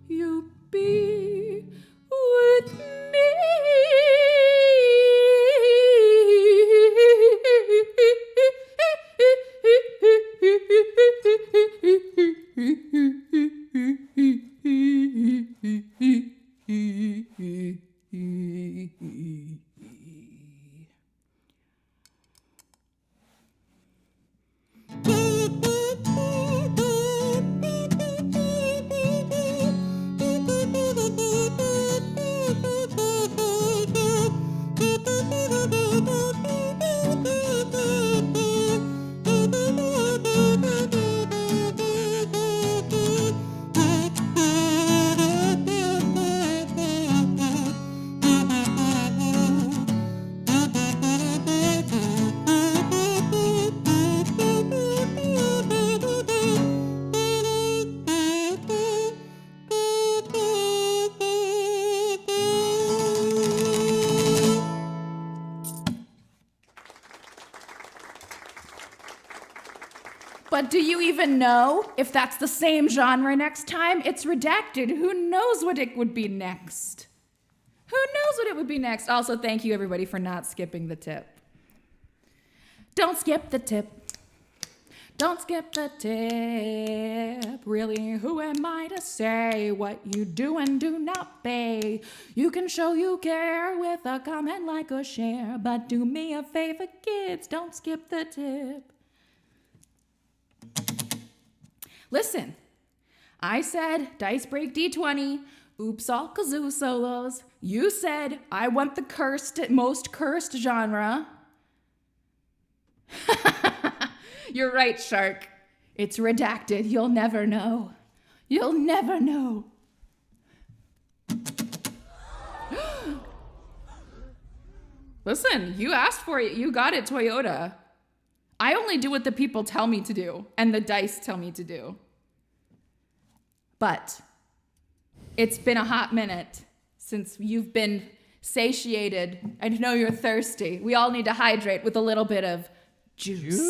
you be with me? But do you even know if that's the same genre next time? It's redacted. Who knows what it would be next? Who knows what it would be next? Also, thank you everybody for not skipping the tip. Don't skip the tip. Don't skip the tip. Really, who am I to say what you do and do not pay? You can show you care with a comment, like, or share. But do me a favor, kids, don't skip the tip. Listen, I said dice break D20, oops all kazoo solos. You said I want the most cursed genre. You're right, Shark. It's redacted. You'll never know. You'll never know. Listen, you asked for it. You got it, Toyota. I only do what the people tell me to do and the dice tell me to do. But it's been a hot minute since you've been satiated. I know you're thirsty. We all need to hydrate with a little bit of juice.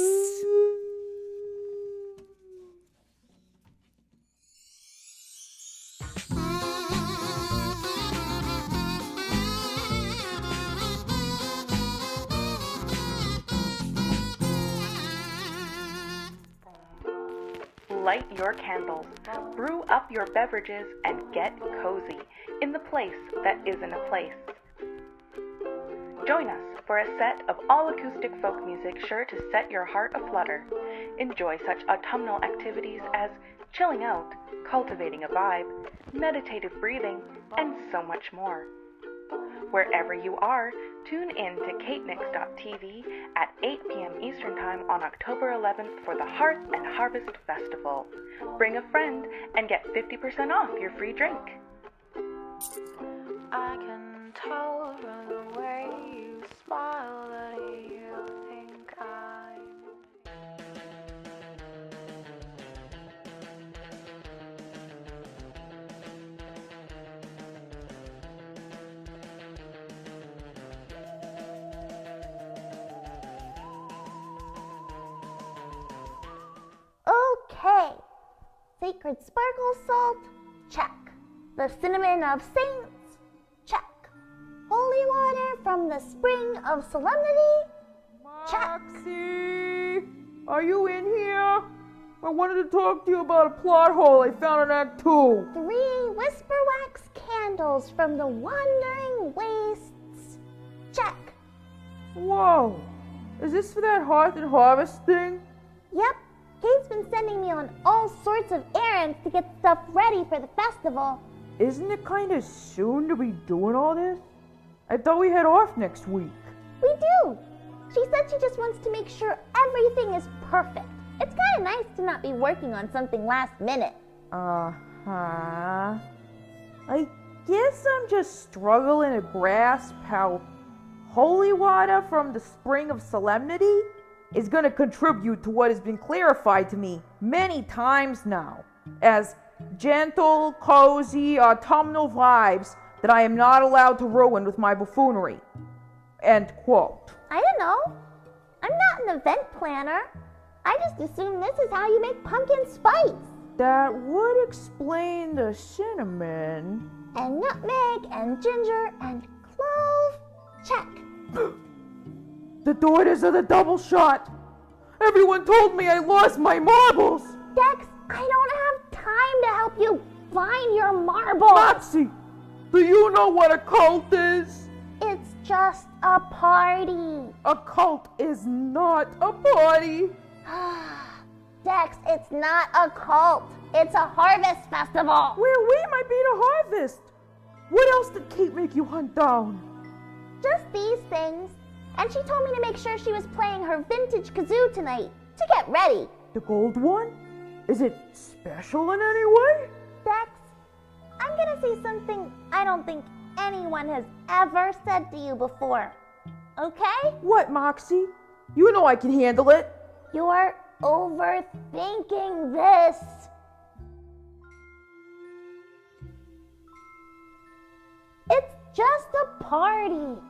Light your candles, brew up your beverages, and get cozy in the place that isn't a place. Join us for a set of all acoustic folk music sure to set your heart aflutter. Enjoy such autumnal activities as chilling out, cultivating a vibe, meditative breathing, and so much more. Wherever you are, tune in to 𝐃𝐈𝐂𝐄𝐊 at 8 p.m. Eastern Time on October 11th for the Hearth and Harvest Festival. Bring a friend and get 50% off your free drink. I can tell from the way you smile that you think I'm... Okay, sacred sparkle salt, check. The cinnamon of saints, check. Holy water. from the spring of solemnity? Check. Moxie, are you in here? I wanted to talk to you about a plot hole I found in Act 2. 3 whisper wax candles from the wandering wastes. Check. Whoa, is this for that Hearth and Harvest thing? Yep, Kate's been sending me on all sorts of errands to get stuff ready for the festival. Isn't it kind of soon to be doing all this? I thought we had off next week. We do. She said she just wants to make sure everything is perfect. It's kind of nice to not be working on something last minute. Uh-huh. I guess I'm just struggling to grasp how holy water from the spring of solemnity is going to contribute to what has been clarified to me many times now as gentle, cozy, autumnal vibes that I am not allowed to ruin with my buffoonery. End quote. I don't know. I'm not an event planner. I just assume this is how you make pumpkin spice. That would explain the cinnamon. And nutmeg and ginger and clove. Check. The daughters of the double shot. Everyone told me I lost my marbles. Dex, I don't have time to help you find your marbles. Moxie, do you know what a cult is? It's just a party. A cult is not a party. Dex, it's not a cult. It's a harvest festival. Where we might be to harvest. What else did Kate make you hunt down? Just these things. And she told me to make sure she was playing her vintage kazoo tonight to get ready. The gold one? Is it special in any way? Dex, I'm gonna say something I don't think anyone has ever said to you before. Okay? What, Moxie? You know I can handle it. You're overthinking this. It's just a party.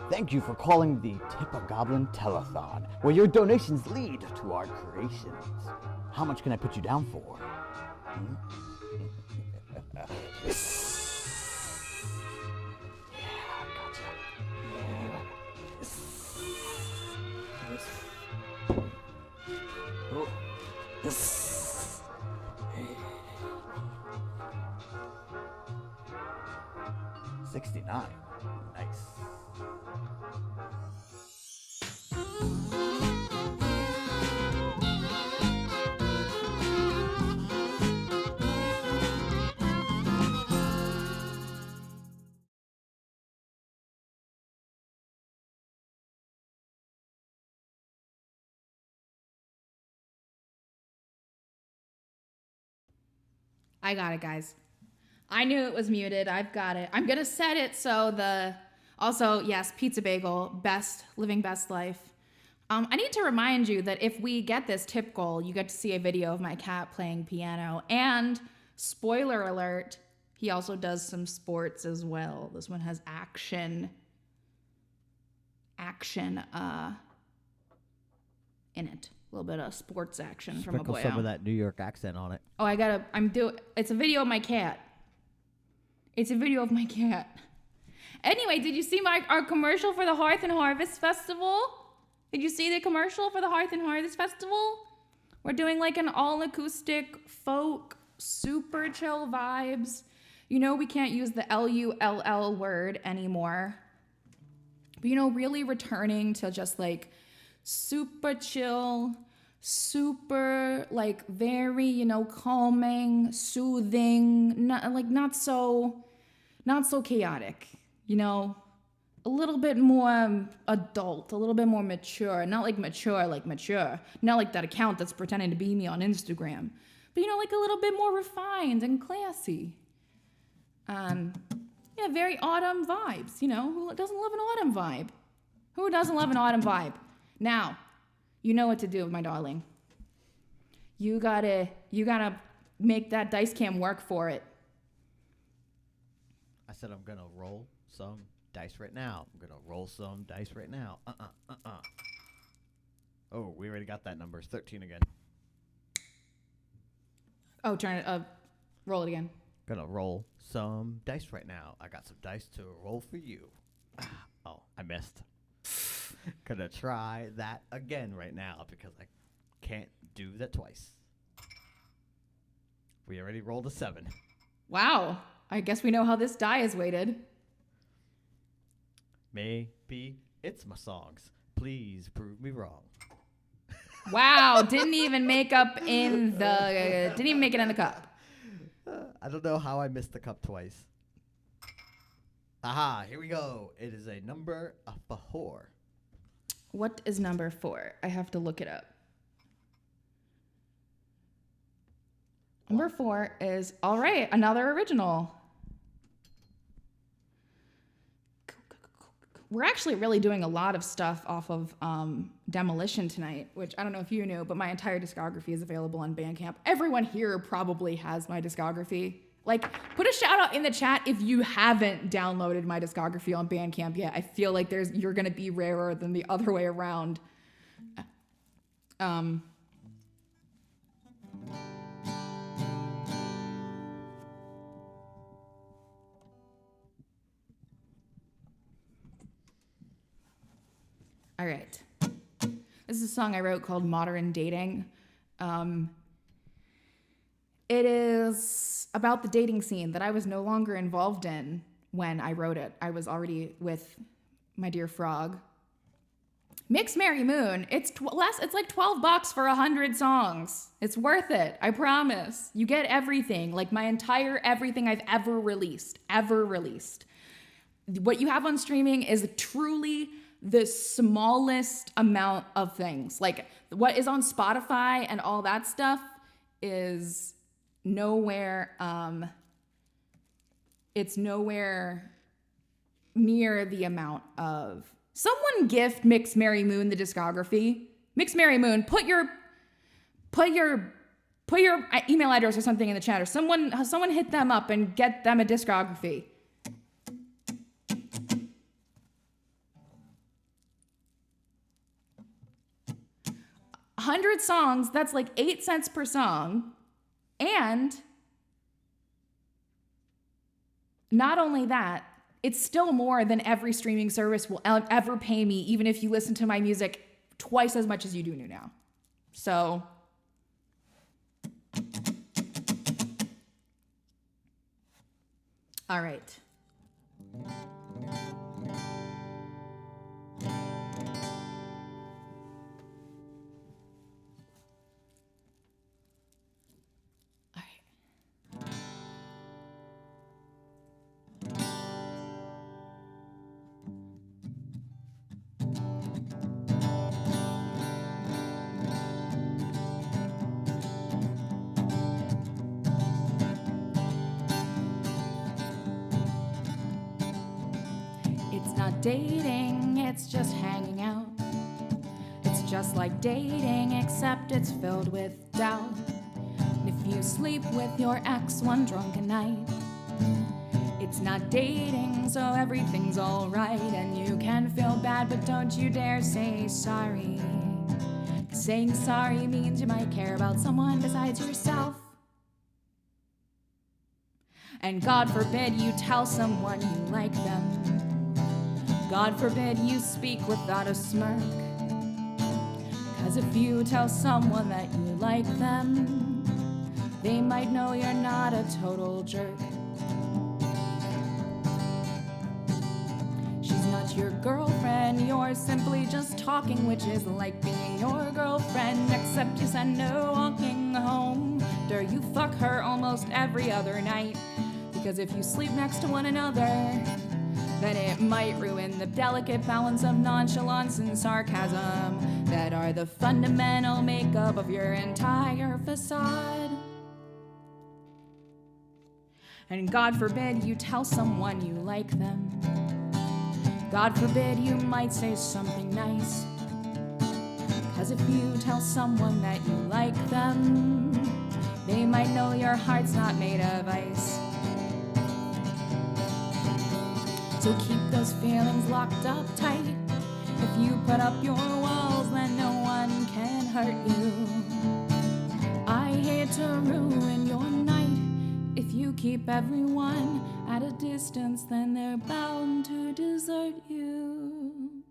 Thank you for calling the 𝐃𝐈𝐂𝐄𝐁𝐑𝐄𝐊 Telethon, where your donations lead to our creations. How much can I put you down for? Yeah, gotcha. Oh. 69. Nice. I got it, guys. I knew it was muted. I've got it. I'm gonna set it so also, yes, pizza bagel, living best life. I need to remind you that if we get this tip goal, you get to see a video of my cat playing piano. And spoiler alert, he also does some sports as well. This one has action in it. A little bit of sports action from a Sprinkle boy. some of that New York accent on it. Oh, it's a video of my cat. It's a video of my cat. Anyway, did you see our commercial for the Hearth and Harvest Festival? Did you see the commercial for the Hearth and Harvest Festival? We're doing like an all-acoustic, folk, super chill vibes. You know we can't use the L-U-L-L word anymore. But really returning to just like super chill, super like very, calming, soothing, not so chaotic, a little bit more adult, a little bit more mature. Not like mature, like mature. Not like that account that's pretending to be me on Instagram. But, you know, like a little bit more refined and classy. Yeah, very autumn vibes, you know. Who doesn't love an autumn vibe? Who doesn't love an autumn vibe? Now, you know what to do, my darling. You gotta make that dice cam work for it. I said I'm gonna roll some dice right now. I'm gonna roll some dice right now. Oh, we already got that number. It's 13 again. Oh, turn it up. Roll it again. Gonna roll some dice right now. I got some dice to roll for you. Oh, I missed. Gonna try that again right now because I can't do that twice. We already rolled a 7. Wow. I guess we know how this die is weighted. Maybe it's my songs. Please prove me wrong. Wow. Didn't even make it in the cup. I don't know how I missed the cup twice. Aha, here we go. It is a number of 4. What is number 4? I have to look it up. Number 4 is, all right, another original. We're actually really doing a lot of stuff off of Demolition tonight, which I don't know if you knew, but my entire discography is available on Bandcamp. Everyone here probably has my discography. Like, put a shout out in the chat if you haven't downloaded my discography on Bandcamp yet. I feel like you're gonna be rarer than the other way around. All right. This is a song I wrote called Modern Dating. It is about the dating scene that I was no longer involved in when I wrote it. I was already with my dear frog. Mix Merry Moon. It's like $12 for 100 songs. It's worth it. I promise. You get everything, like my entire everything I've ever released. What you have on streaming is truly the smallest amount of things. Like what is on Spotify and all that stuff is nowhere, it's nowhere near the amount of. Someone gift Mix Merry Moon the discography. Mix Merry Moon, put your email address or something in the chat, or someone hit them up and get them a discography. $100 songs, that's like 8 cents per song. And not only that, it's still more than every streaming service will ever pay me, even if you listen to my music twice as much as you do now. So, all right. Dating, it's just hanging out. It's just like dating, except it's filled with doubt. And if you sleep with your ex one drunken night, it's not dating, so everything's alright. And you can feel bad, but don't you dare say sorry. 'Cause saying sorry means you might care about someone besides yourself. And God forbid you tell someone you like them. God forbid you speak without a smirk. 'Cause if you tell someone that you like them, they might know you're not a total jerk. She's not your girlfriend, you're simply just talking, which is like being your girlfriend, except you send her walking home. Or you fuck her almost every other night. Because if you sleep next to one another, then it might ruin the delicate balance of nonchalance and sarcasm that are the fundamental makeup of your entire facade. And God forbid you tell someone you like them. God forbid you might say something nice. Because if you tell someone that you like them, they might know your heart's not made of ice. So keep those feelings locked up tight. If you put up your walls, then no one can hurt you. I hate to ruin your night. If you keep everyone at a distance, then they're bound to desert you.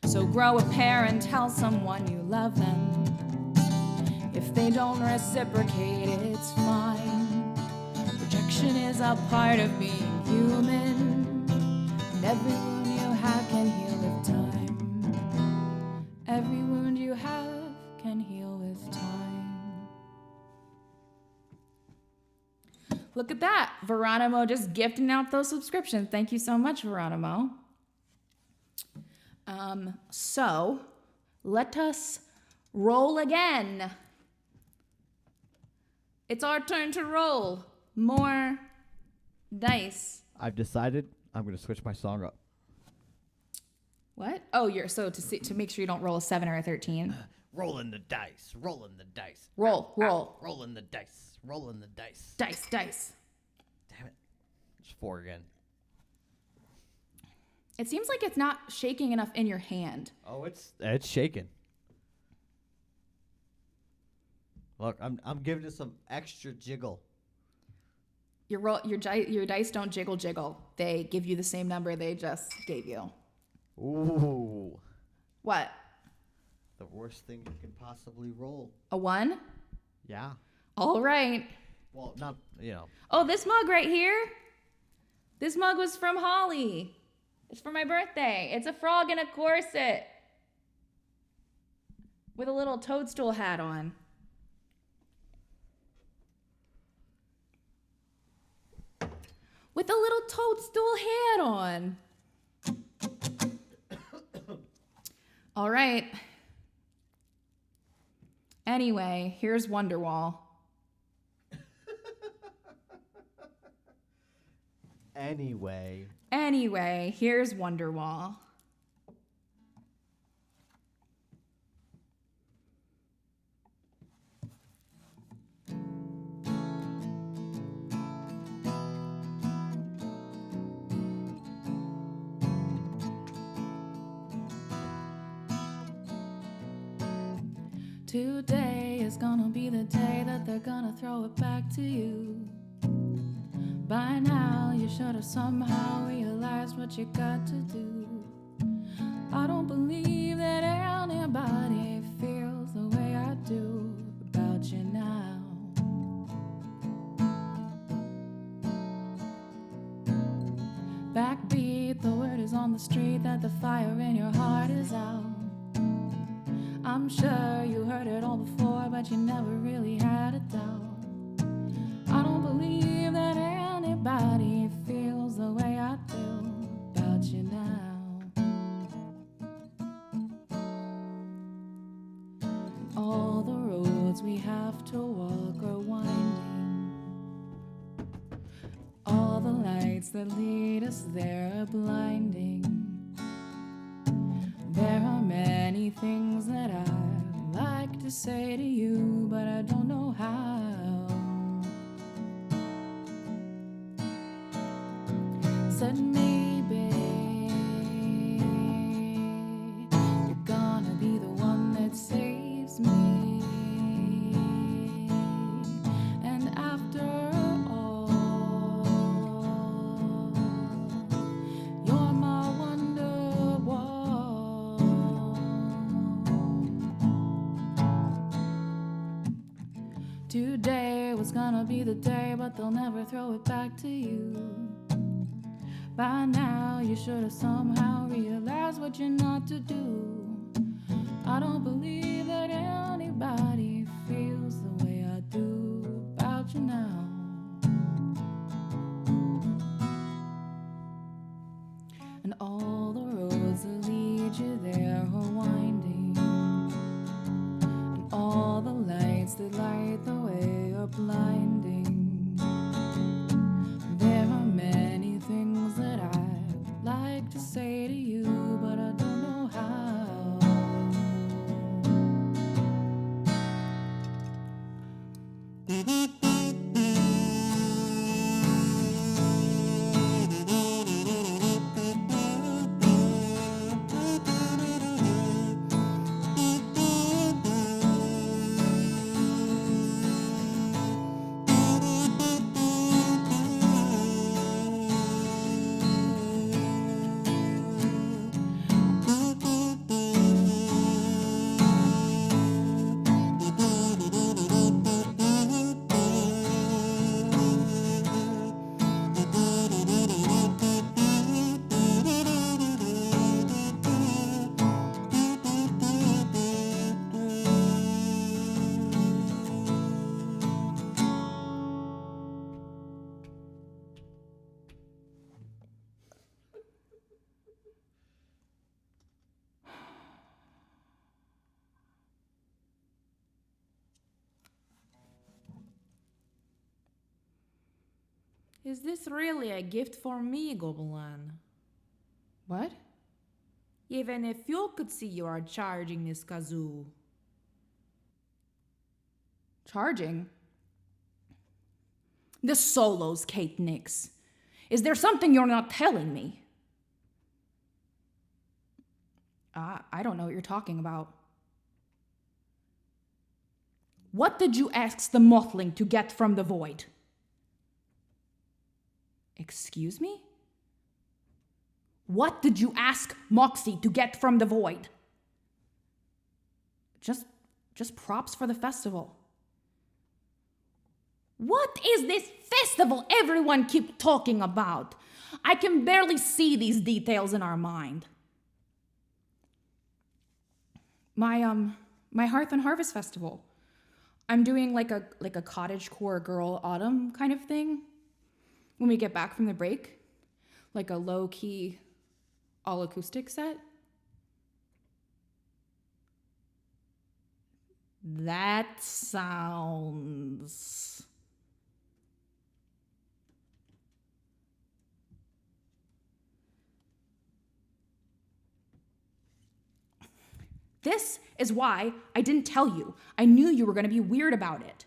So grow a pair and tell someone you love them. If they don't reciprocate, it's fine. Rejection is a part of being human, and every wound you have can heal with time. Every wound you have can heal with time. Look at that. Veronimo just gifting out those subscriptions. Thank you so much, Veronimo. So let us roll again. It's our turn to roll more dice. I've decided I'm going to switch my song up. What? Oh, you're so to make sure you don't roll a 7 or a 13. Rolling the dice, rolling the dice. Roll. Rolling the dice, rolling the dice. Dice. Damn it. It's 4 again. It seems like it's not shaking enough in your hand. Oh, it's shaking. Look, I'm giving it some extra jiggle. Your dice don't jiggle. They give you the same number they just gave you. Ooh. What? The worst thing you can possibly roll. A 1? Yeah. All right. Well, not, Oh, this mug right here. This mug was from Holly. It's for my birthday. It's a frog in a corset with a little toadstool hat on. With a little toadstool hat on. All right. Anyway, here's Wonderwall. Anyway, here's Wonderwall. Today is gonna be the day that they're gonna throw it back to you. By now, you should have somehow realized what you got to do. I don't believe that anybody feels the way I do about you now. Backbeat, the word is on the street that the fire in your heart is out. I'm sure you heard it all before, but you never really had a doubt. I don't believe that anybody feels the way I do about you now. All the roads we have to walk are winding. All the lights that lead us there are blinding. There are many things that I'd like to say to you, but I don't know how. Said maybe you're gonna be the one that saves me. And after all, you're my Wonderwall. Today was gonna be the day, but they'll never throw it back to you. By now, you should have somehow realized what you're not to do. I don't believe that anybody feels the way I do about you now. that light the way are blinding. There are many things that I'd like to say to you, but I don't know how. Is this really a gift for me, Goblin? What? Even if you could see you are charging this Kazoo. Charging? The solos, 𝐃𝐈𝐂𝐄𝐁𝐑𝐄𝐊. Is there something you're not telling me? I don't know what you're talking about. What did you ask the mothling to get from the void? Excuse me? What did you ask Moxie to get from the void? Just props for the festival. What is this festival everyone keeps talking about? I can barely see these details in our mind. My Hearth and Harvest Festival. I'm doing like a cottagecore girl autumn kind of thing. When we get back from the break, like a low-key, all-acoustic set. That sounds... This is why I didn't tell you. I knew you were going to be weird about it.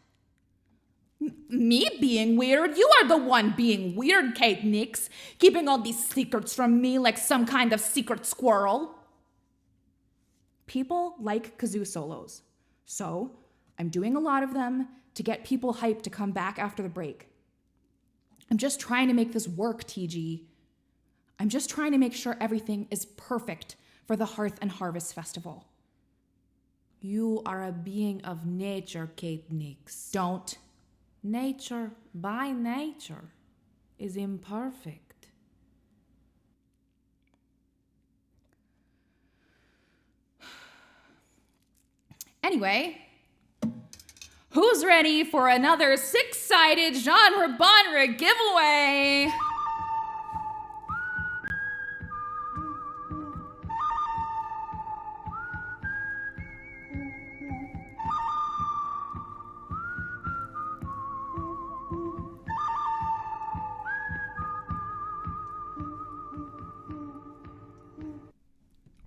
Me being weird? You are the one being weird, 𝐃𝐈𝐂𝐄𝐁𝐑𝐄𝐊, keeping all these secrets from me like some kind of secret squirrel. People like Kazoo solos, so I'm doing a lot of them to get people hyped to come back after the break. I'm just trying to make this work, TG. I'm just trying to make sure everything is perfect for the Hearth and Harvest Festival. You are a being of nature, 𝐃𝐈𝐂𝐄𝐁𝐑𝐄𝐊. Don't. Nature, by nature, is imperfect. Anyway, who's ready for another six-sided genre giveaway?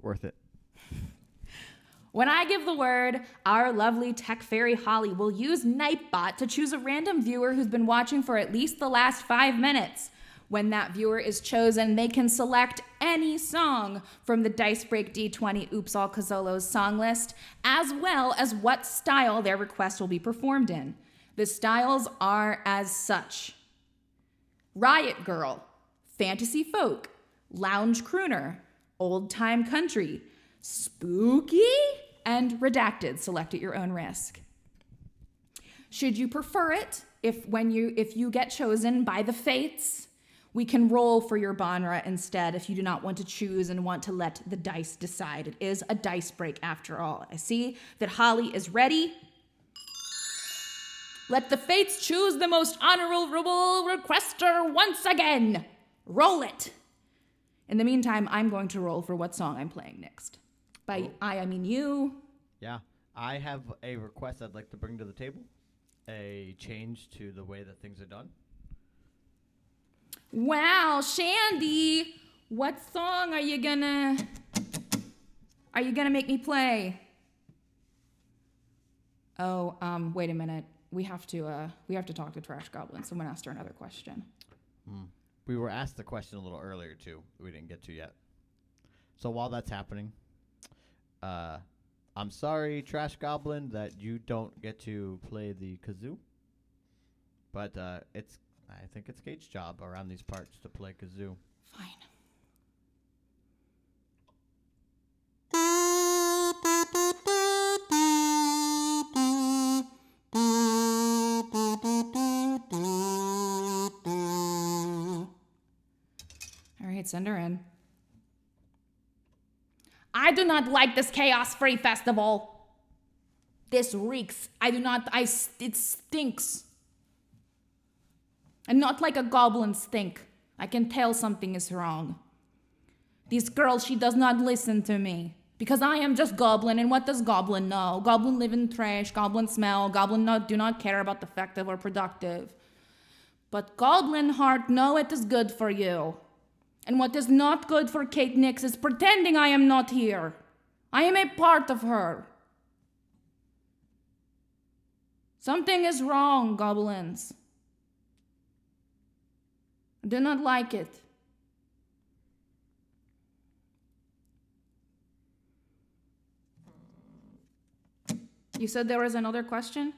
Worth it. When I give the word, our lovely tech fairy Holly will use Nightbot to choose a random viewer who's been watching for at least the last 5 minutes. When that viewer is chosen, they can select any song from the Dice Break D20 𝐃𝐈𝐂𝐄𝐁𝐑𝐄𝐊 song list, as well as what style their request will be performed in. The styles are as such: Riot Girl, Fantasy Folk, Lounge Crooner, Old Time Country, Spooky, and Redacted. Select at your own risk. Should you prefer it, if you get chosen by the fates, we can roll for your Banra instead if you do not want to choose and want to let the dice decide. It is a dice break after all. I see that Holly is ready. Let the fates choose the most honorable requester once again. Roll it. In the meantime, I'm going to roll for what song I'm playing next. By I mean you. Yeah. I have a request I'd like to bring to the table. A change to the way that things are done. Wow, Shandy, what song are you gonna make me play? Oh, wait a minute. We have to talk to Trash Goblin. Someone asked her another question. We were asked the question a little earlier too. We didn't get to yet. So while that's happening, I'm sorry, Trash Goblin, that you don't get to play the kazoo. But I think it's Kate's job around these parts to play kazoo. Fine. All right, send her in. I do not like this chaos-free festival. This reeks. It stinks. And not like a goblin stink. I can tell something is wrong. This girl, she does not listen to me. Because I am just goblin, and what does goblin know? Goblin live in trash, goblin smell, goblin do not care about effective or productive. But goblin heart know it is good for you. And what is not good for Kate Nix is pretending I am not here. I am a part of her. Something is wrong, goblins. I do not like it. You said there was another question?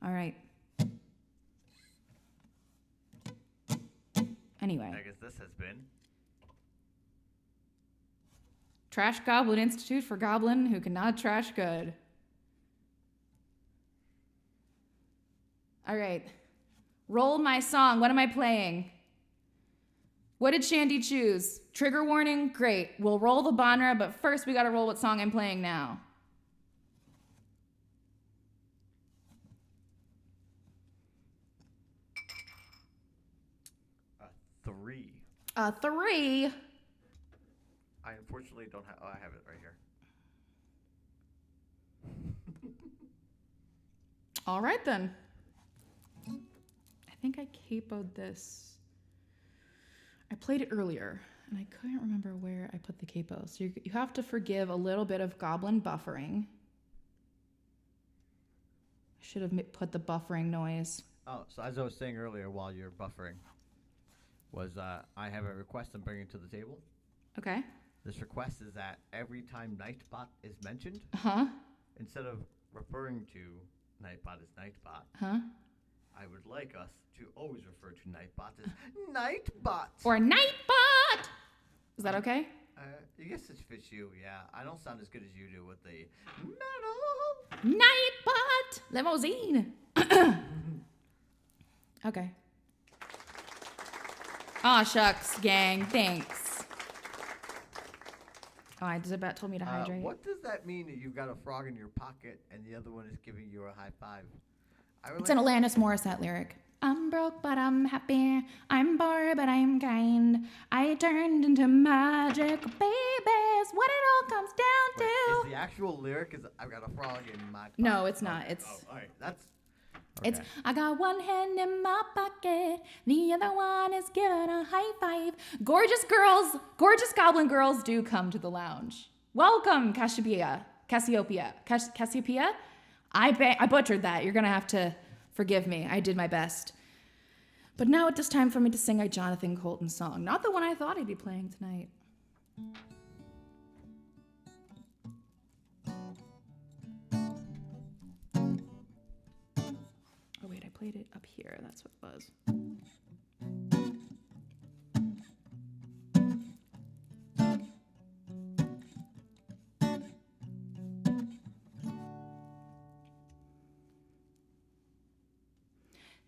All right. Anyway. I guess this has been Trash Goblin Institute for Goblin who cannot trash good. All right. Roll my song. What am I playing? What did Shandy choose? Trigger warning? Great. We'll roll the Bonra, but first we gotta roll what song I'm playing now. Three. 3. I unfortunately don't have. Oh, I have it right here. All right then. I think I capoed this. I played it earlier, and I couldn't remember where I put the capo. So you have to forgive a little bit of goblin buffering. I should have put the buffering noise. Oh, so as I was saying earlier, while you're buffering, was I have a request I'm bringing to the table. Okay. This request is that every time Nightbot is mentioned, instead of referring to Nightbot as Nightbot, I would like us to always refer to Nightbot as Nightbot. Or Nightbot! Is that okay? I guess it fits you, yeah. I don't sound as good as you do with the metal. Nightbot! Limousine! Okay. Aw, shucks, gang. Thanks. Oh, Zibet told me to hydrate. What does that mean that you've got a frog in your pocket and the other one is giving you a high five? It's an Alanis Morissette lyric. I'm broke, but I'm happy. I'm bored, but I'm kind. I turned into magic babies. What it all comes down to. Is the actual lyric is I've got a frog in my pocket? No, it's not. Okay. It's. Oh, all right. That's. Okay. It's I got one hand in my pocket, the other one is giving a high five. Gorgeous goblin girls do come to the lounge. Welcome, Cassiopeia. I butchered that. You're gonna have to forgive me. I did my best. But now it is time for me to sing a Jonathan Colton song. Not the one I thought I'd be playing tonight. Oh wait, I played it up here. That's what it was.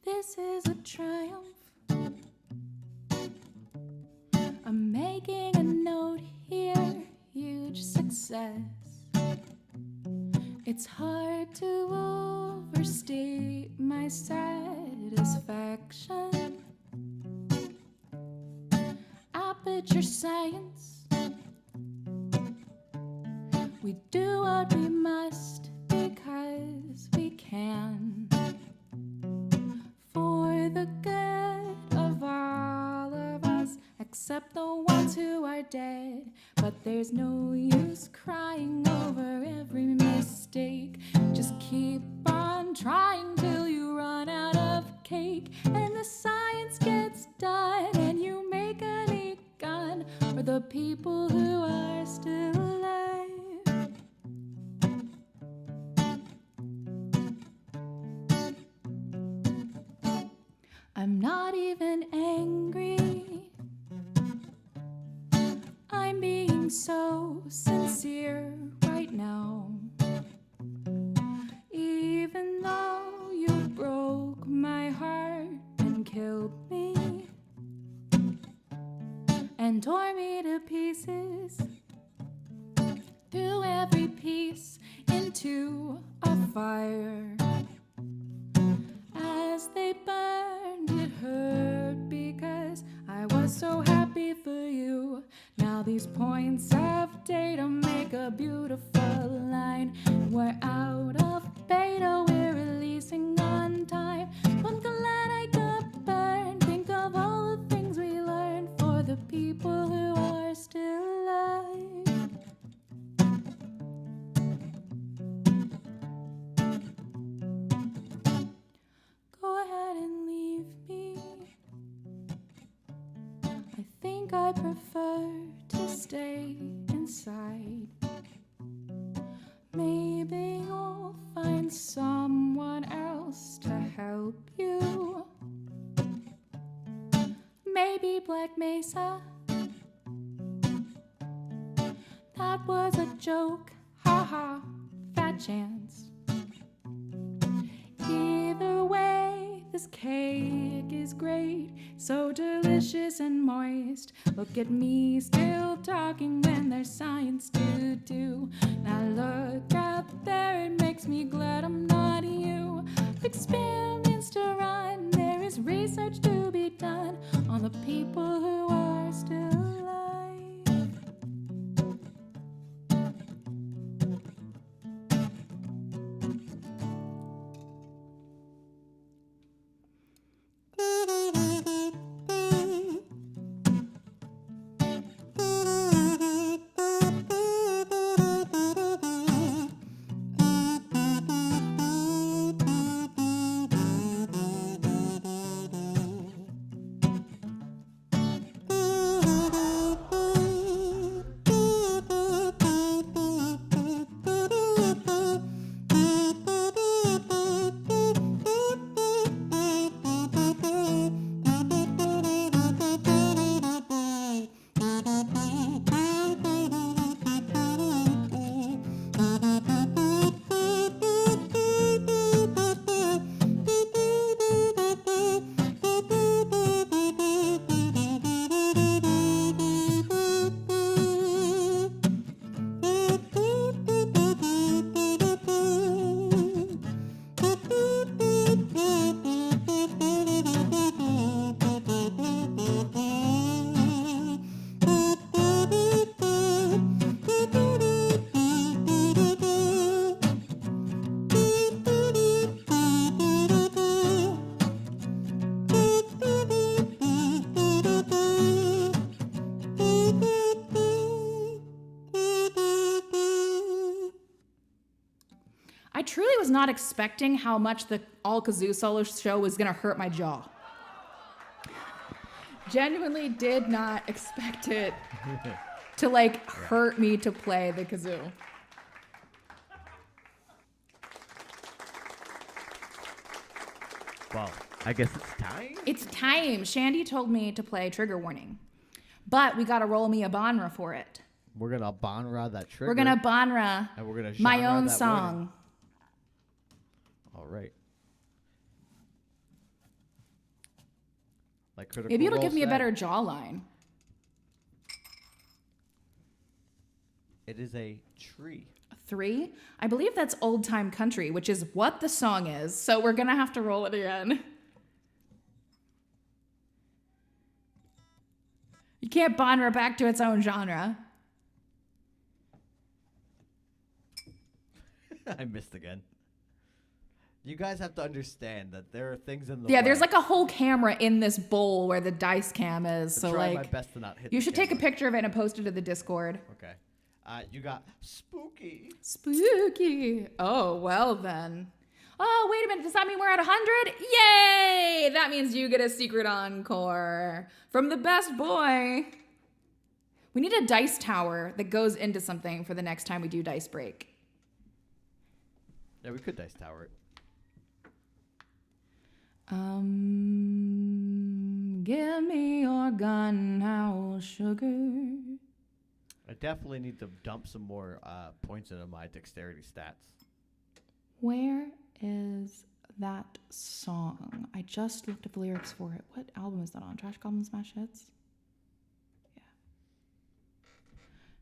This is a triumph. I'm making a note here, huge success. It's hard to overstate my satisfaction. Aperture science. we do what we must because we can. For the good of all of us, except the ones who are dead. But there's no use crying over every mistake. Just keep on trying till you run out of cake. And the science gets done and you make a neat gun for the people who are still alive. I'm not even angry. I'm being so sincere right now. Even though you broke my heart and killed me and tore me to pieces, threw every piece into a fire. As they burned, it hurt because I was so happy for you. Now these points of data make a beautiful line. We're out of beta, we're releasing on time. I'm glad I got burned. Think of all the things we learned for the people who are still alive. Go ahead and leave me. I think I prefer to stay inside. Maybe you'll find someone else to help you. Maybe Black Mesa. That was a joke, haha, fat chance. Either way, this cake is great, so delicious and moist. Look at me still talking when there's science to do. Now look out there, it makes me glad I'm not you. Experiments to run, there is research to be done on the people who are still alive. I truly was not expecting how much the all Kazoo solo show was gonna hurt my jaw. Genuinely did not expect it to hurt me to play the kazoo. Well, I guess it's time. It's time. Shandy told me to play Trigger Warning, but we gotta roll me a banra for it. We're gonna banra that trigger. We're gonna banra and we're gonna my genre own that song. warning. All right. Like Critical Maybe it'll Role give me a said, better jawline. It is a tree. 3? I believe that's Old Time Country, which is what the song is. So we're gonna have to roll it again. You can't banra back to its own genre. I missed again. You guys have to understand that there are things in the way. Yeah, there's like a whole camera in this bowl where the dice cam is. So try like, my best to not hit you the should take a camera. picture of it and post it to the Discord. Okay. You got spooky. Spooky. Oh, well then. Oh, wait a minute. Does that mean we're at 100? Yay! That means you get a secret encore from the best boy. We need a dice tower that goes into something for the next time we do Dice Break. Yeah, we could dice tower it. Give me your gun now, sugar. I definitely need to dump some more points into my dexterity stats. Where is that song? I just looked at the lyrics for it. What album is that on? Trash Goblin Smash Hits? Yeah.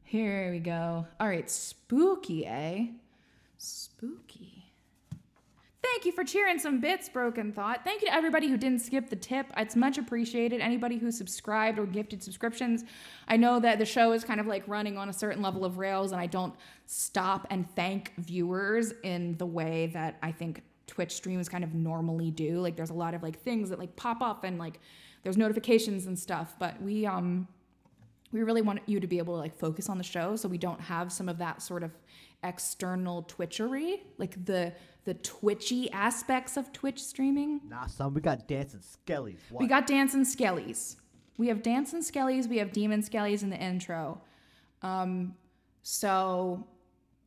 Here we go. All right, spooky, eh? Spooky. Thank you for cheering some bits, Broken Thought. Thank you to everybody who didn't skip the tip. It's much appreciated. Anybody who subscribed or gifted subscriptions. I know that the show is kind of like running on a certain level of rails, and I don't stop and thank viewers in the way that I think Twitch streams kind of normally do. Like there's a lot of like things that like pop up and like there's notifications and stuff, but we really want you to be able to like focus on the show so we don't have some of that sort of external twitchery, like the twitchy aspects of Twitch streaming. Nah, son, we got dancing skellies. What? We got dancing skellies. We have dancing skellies. We have demon skellies in the intro. So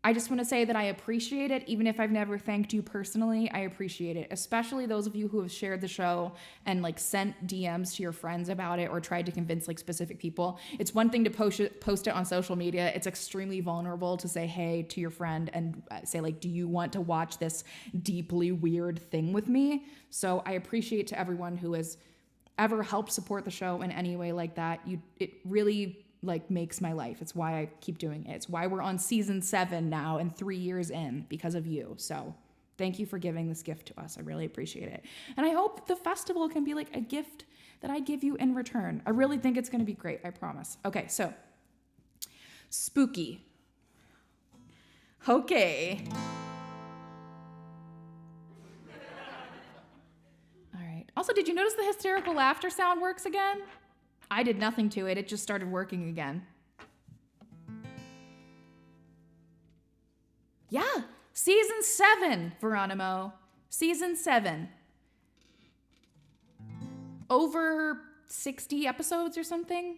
I just want to say that I appreciate it. Even if I've never thanked you personally, I appreciate it. Especially those of you who have shared the show and like sent DMs to your friends about it or tried to convince like specific people. It's one thing to post it on social media. It's extremely vulnerable to say hey to your friend and say like, do you want to watch this deeply weird thing with me? So I appreciate to everyone who has ever helped support the show in any way like that. It really like makes my life. It's why I keep doing it. It's why we're on season 7 now and 3 years in because of you. So thank you for giving this gift to us. I really appreciate it. And I hope the festival can be like a gift that I give you in return. I really think it's going to be great. I promise. Okay. So spooky. Okay. All right. Also, did you notice the hysterical laughter sound works again? I did nothing to it. It just started working again. Yeah, season 7, Veronimo. Season 7. Over 60 episodes or something.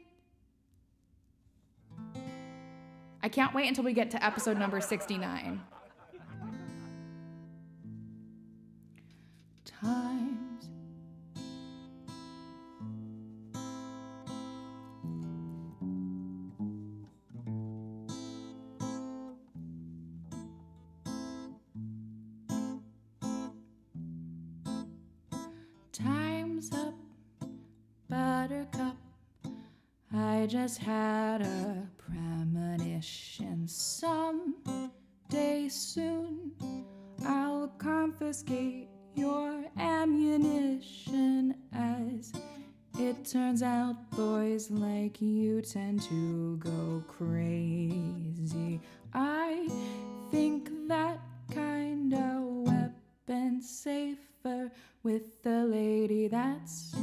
I can't wait until we get to episode number 69. Times. Time's up, buttercup. I just had a premonition. Someday soon I'll confiscate your ammunition. As it turns out, boys like you tend to go crazy. I think that kind of weapon's safer with the lady that's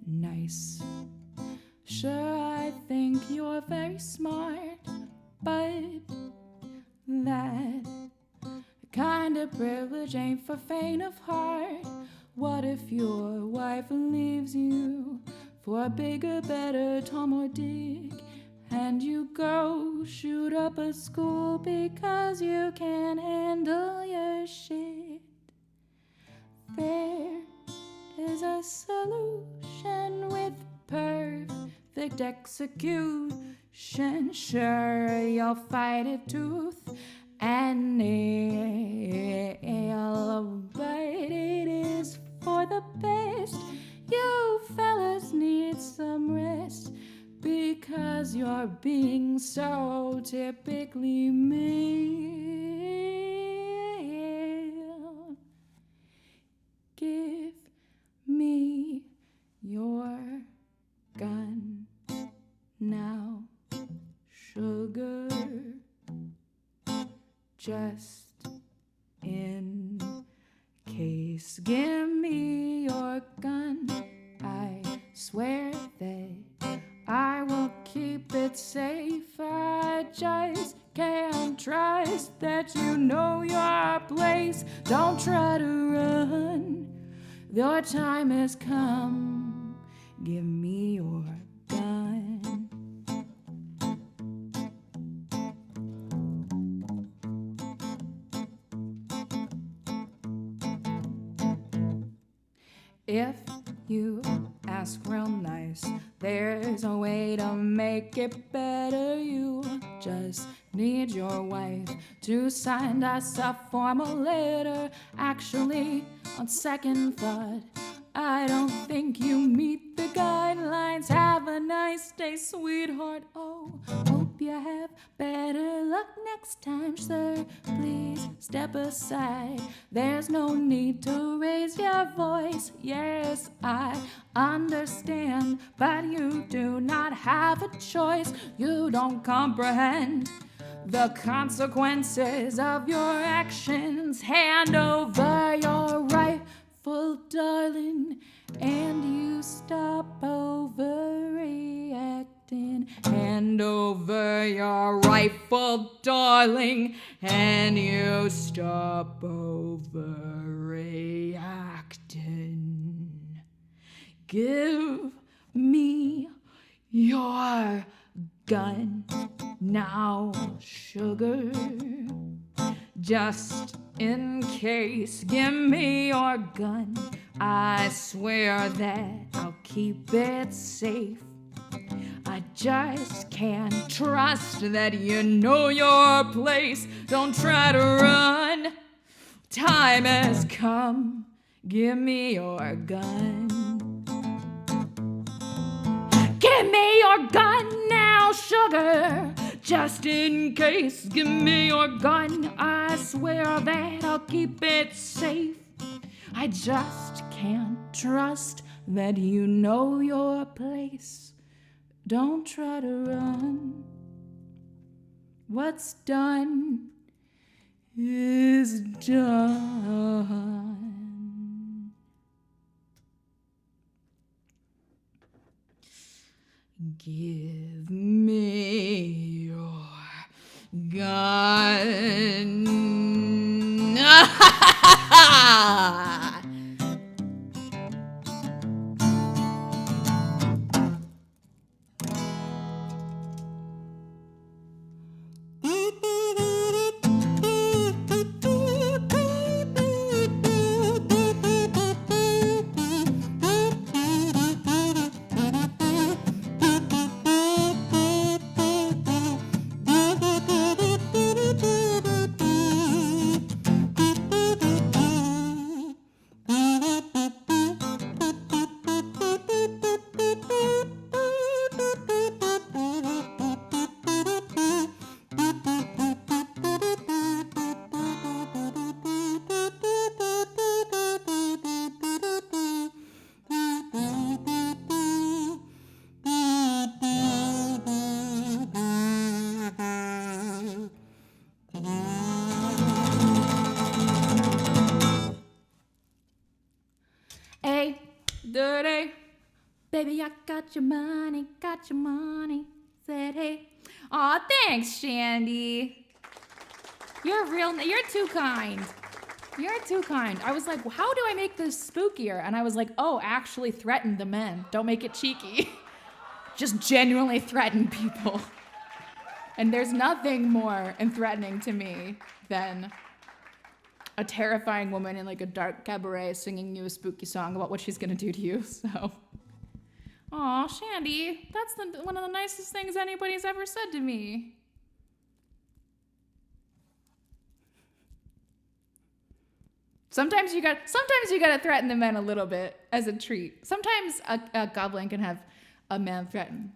nice. Sure, I think you're very smart, but that kind of privilege ain't for faint of heart. What if your wife leaves you for a bigger, better Tom or Dick, and you go shoot up a school because you can't handle your shit? There is a solution with perfect execution. Sure, you'll fight it tooth and nail, but it is for the best. You fellas need some rest because you're being so typically male. Give me your gun now, sugar. Just case, give me your gun. I swear that I will keep it safe. I just can't trust that you know your place. Don't try to run. Your time has come. Give me your gun. If you ask real nice, there's a way to make it better. You just need your wife to sign us a formal letter. Actually, on second thought, I don't think you meet the guidelines. Have a nice day, sweetheart. Oh, hope you have better luck next time, sir. Please step aside. There's no need to raise your voice. Yes, I understand, but you do not have a choice. You don't comprehend the consequences of your actions. Hand over your rifle, darling, and you stop overreacting. Hand over your rifle, darling, and you stop overreacting. Give me your gun now, sugar. Just in case, give me your gun. I swear that I'll keep it safe. I just can't trust that you know your place. Don't try to run. Time has come. Give me your gun. Give me your gun now, sugar. Just in case, give me your gun. I swear that I'll keep it safe. I just can't trust that you know your place. Don't try to run. What's done is done. Give me your gun. Hey, dirty, baby, I got your money, Said, hey, aw, thanks, Shandy. You're too kind. You're too kind. I was like, well, how do I make this spookier? And I was like, oh, actually threaten the men. Don't make it cheeky. Just genuinely threaten people. And there's nothing more threatening to me than a terrifying woman in like a dark cabaret singing you a spooky song about what she's gonna do to you. So, aw, Shandy, that's one of the nicest things anybody's ever said to me. Sometimes you gotta threaten the men a little bit as a treat. Sometimes a goblin can have a man threaten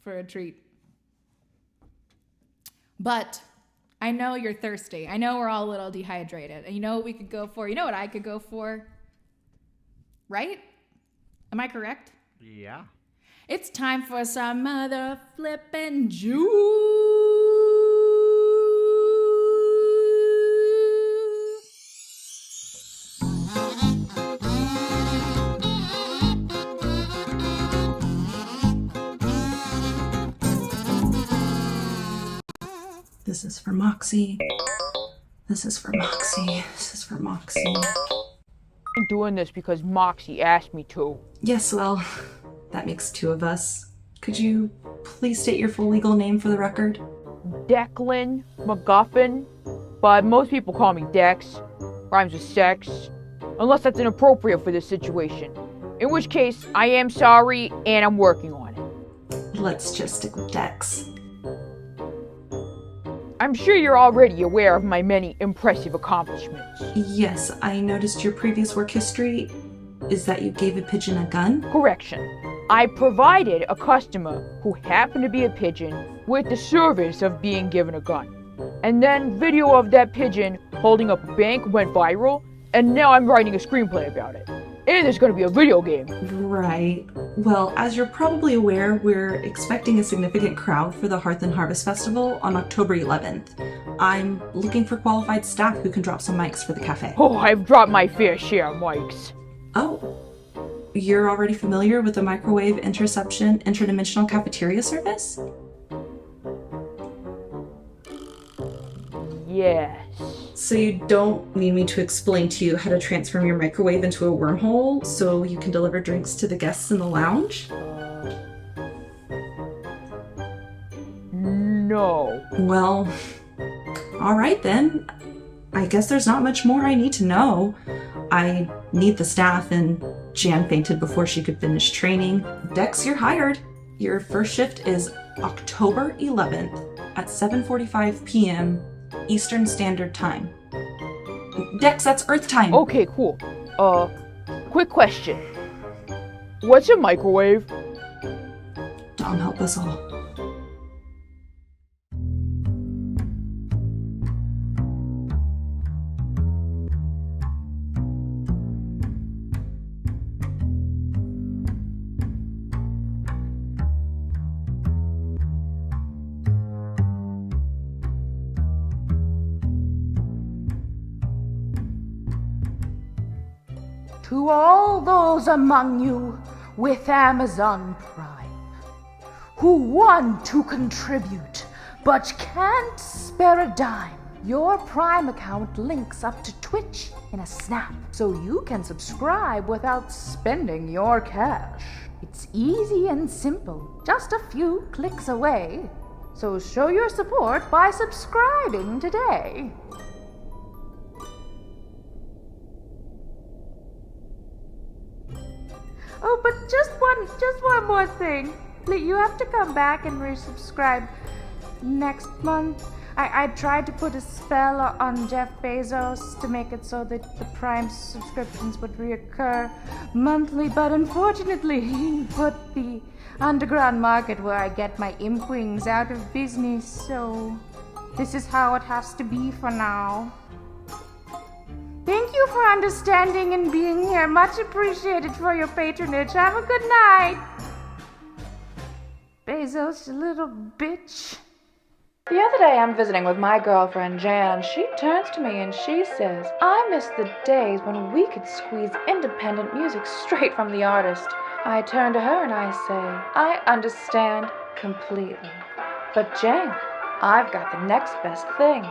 for a treat. But I know you're thirsty. I know we're all a little dehydrated. And you know what we could go for? You know what I could go for? Right? Am I correct? Yeah. It's time for some mother flippin' juice. This is for Moxie. This is for Moxie. This is for Moxie. I'm doing this because Moxie asked me to. Yes, well, that makes two of us. Could you please state your full legal name for the record? Declan McGuffin, but most people call me Dex. Rhymes with sex. Unless that's inappropriate for this situation. In which case, I am sorry and I'm working on it. Let's just stick with Dex. I'm sure you're already aware of my many impressive accomplishments. Yes, I noticed your previous work history is that you gave a pigeon a gun? Correction. I provided a customer who happened to be a pigeon with the service of being given a gun. And then video of that pigeon holding up a bank went viral, and now I'm writing a screenplay about it. And there's gonna be a video game. Right. Well, as you're probably aware, we're expecting a significant crowd for the Hearth and Harvest Festival on October 11th. I'm looking for qualified staff who can drop some mics for the cafe. Oh, I've dropped my fair share of mics. Oh, you're already familiar with the microwave interception interdimensional cafeteria service? Yes. So you don't need me to explain to you how to transform your microwave into a wormhole so you can deliver drinks to the guests in the lounge? No. Well, alright then. I guess there's not much more I need to know. I need the staff, and Jan fainted before she could finish training. Dex, you're hired. Your first shift is October 11th at 7:45 p.m. Eastern Standard Time. Dex, that's Earth time. Okay, cool. Quick question. What's a microwave? Dom, help us all. To all those among you with Amazon Prime who want to contribute but can't spare a dime, your Prime account links up to Twitch in a snap, so you can subscribe without spending your cash. It's easy and simple, just a few clicks away. So show your support by subscribing today. Oh, but just one more thing. You have to come back and resubscribe next month. I tried to put a spell on Jeff Bezos to make it so that the Prime subscriptions would reoccur monthly, but unfortunately he put the underground market where I get my imp wings out of business, so this is how it has to be for now. Thank you for understanding and being here. Much appreciated for your patronage. Have a good night. Bezos, you little bitch. The other day I'm visiting with my girlfriend Jan. She turns to me and she says, I miss the days when we could squeeze independent music straight from the artist. I turn to her and I say, I understand completely. But Jan, I've got the next best thing.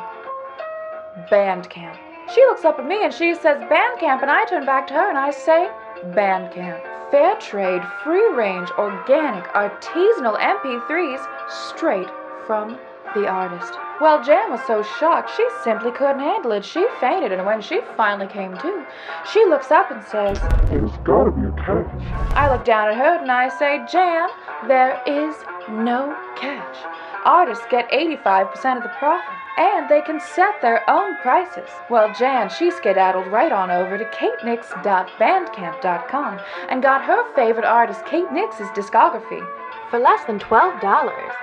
Bandcamp. She looks up at me and she says Bandcamp, and I turn back to her and I say Bandcamp. Fair trade, free range, organic, artisanal MP3s straight from the artist. Well, Jan was so shocked she simply couldn't handle it. She fainted, and when she finally came to, she looks up and says, There's gotta be a catch. I look down at her and I say, Jan, there is no catch. Artists get 85% of the profit, and they can set their own prices. Well, Jan, she skedaddled right on over to 𝐃�NIX.bandcamp.com and got her favorite artist Kate Nix's discography. For less than $12.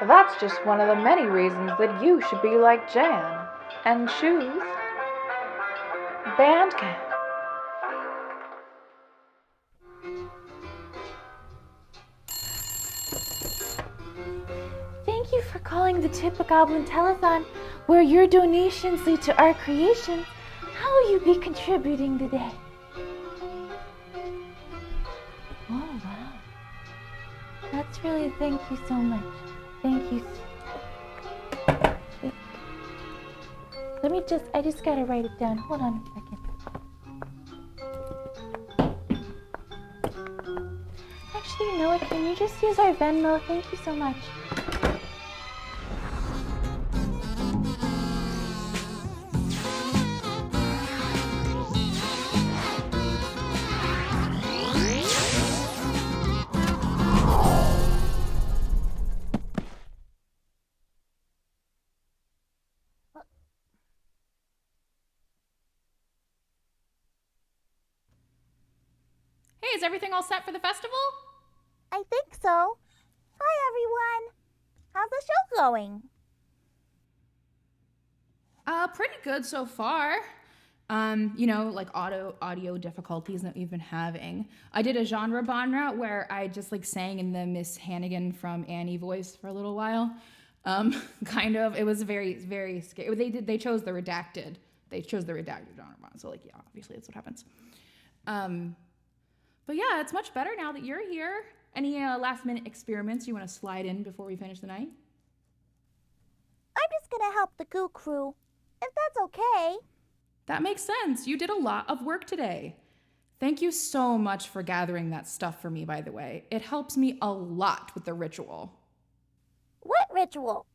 That's just one of the many reasons that you should be like Jan and choose Bandcamp. Thank you for calling the 𝐃𝐈𝐂𝐄𝐁 Telethon, where your donations lead to our creation. How will you be contributing today? Oh, wow. That's really, thank you so much. Thank you. I just gotta write it down. Hold on a second. Actually, you know what? Can you just use our Venmo? Thank you so much. Hey, is everything all set for the festival? I think so. Hi, everyone. How's the show going? Pretty good so far. Like audio difficulties that we've been having. I did a genre genre where I just like sang in the Miss Hannigan from Annie voice for a little while. Kind of. It was very, very scary. They chose the redacted. They chose the redacted genre. So like, yeah, obviously that's what happens. But yeah, it's much better now that you're here. Any last minute experiments you want to slide in before we finish the night? I'm just gonna help the Goo crew, if that's okay. That makes sense. You did a lot of work today. Thank you so much for gathering that stuff for me, by the way. It helps me a lot with the ritual. What ritual?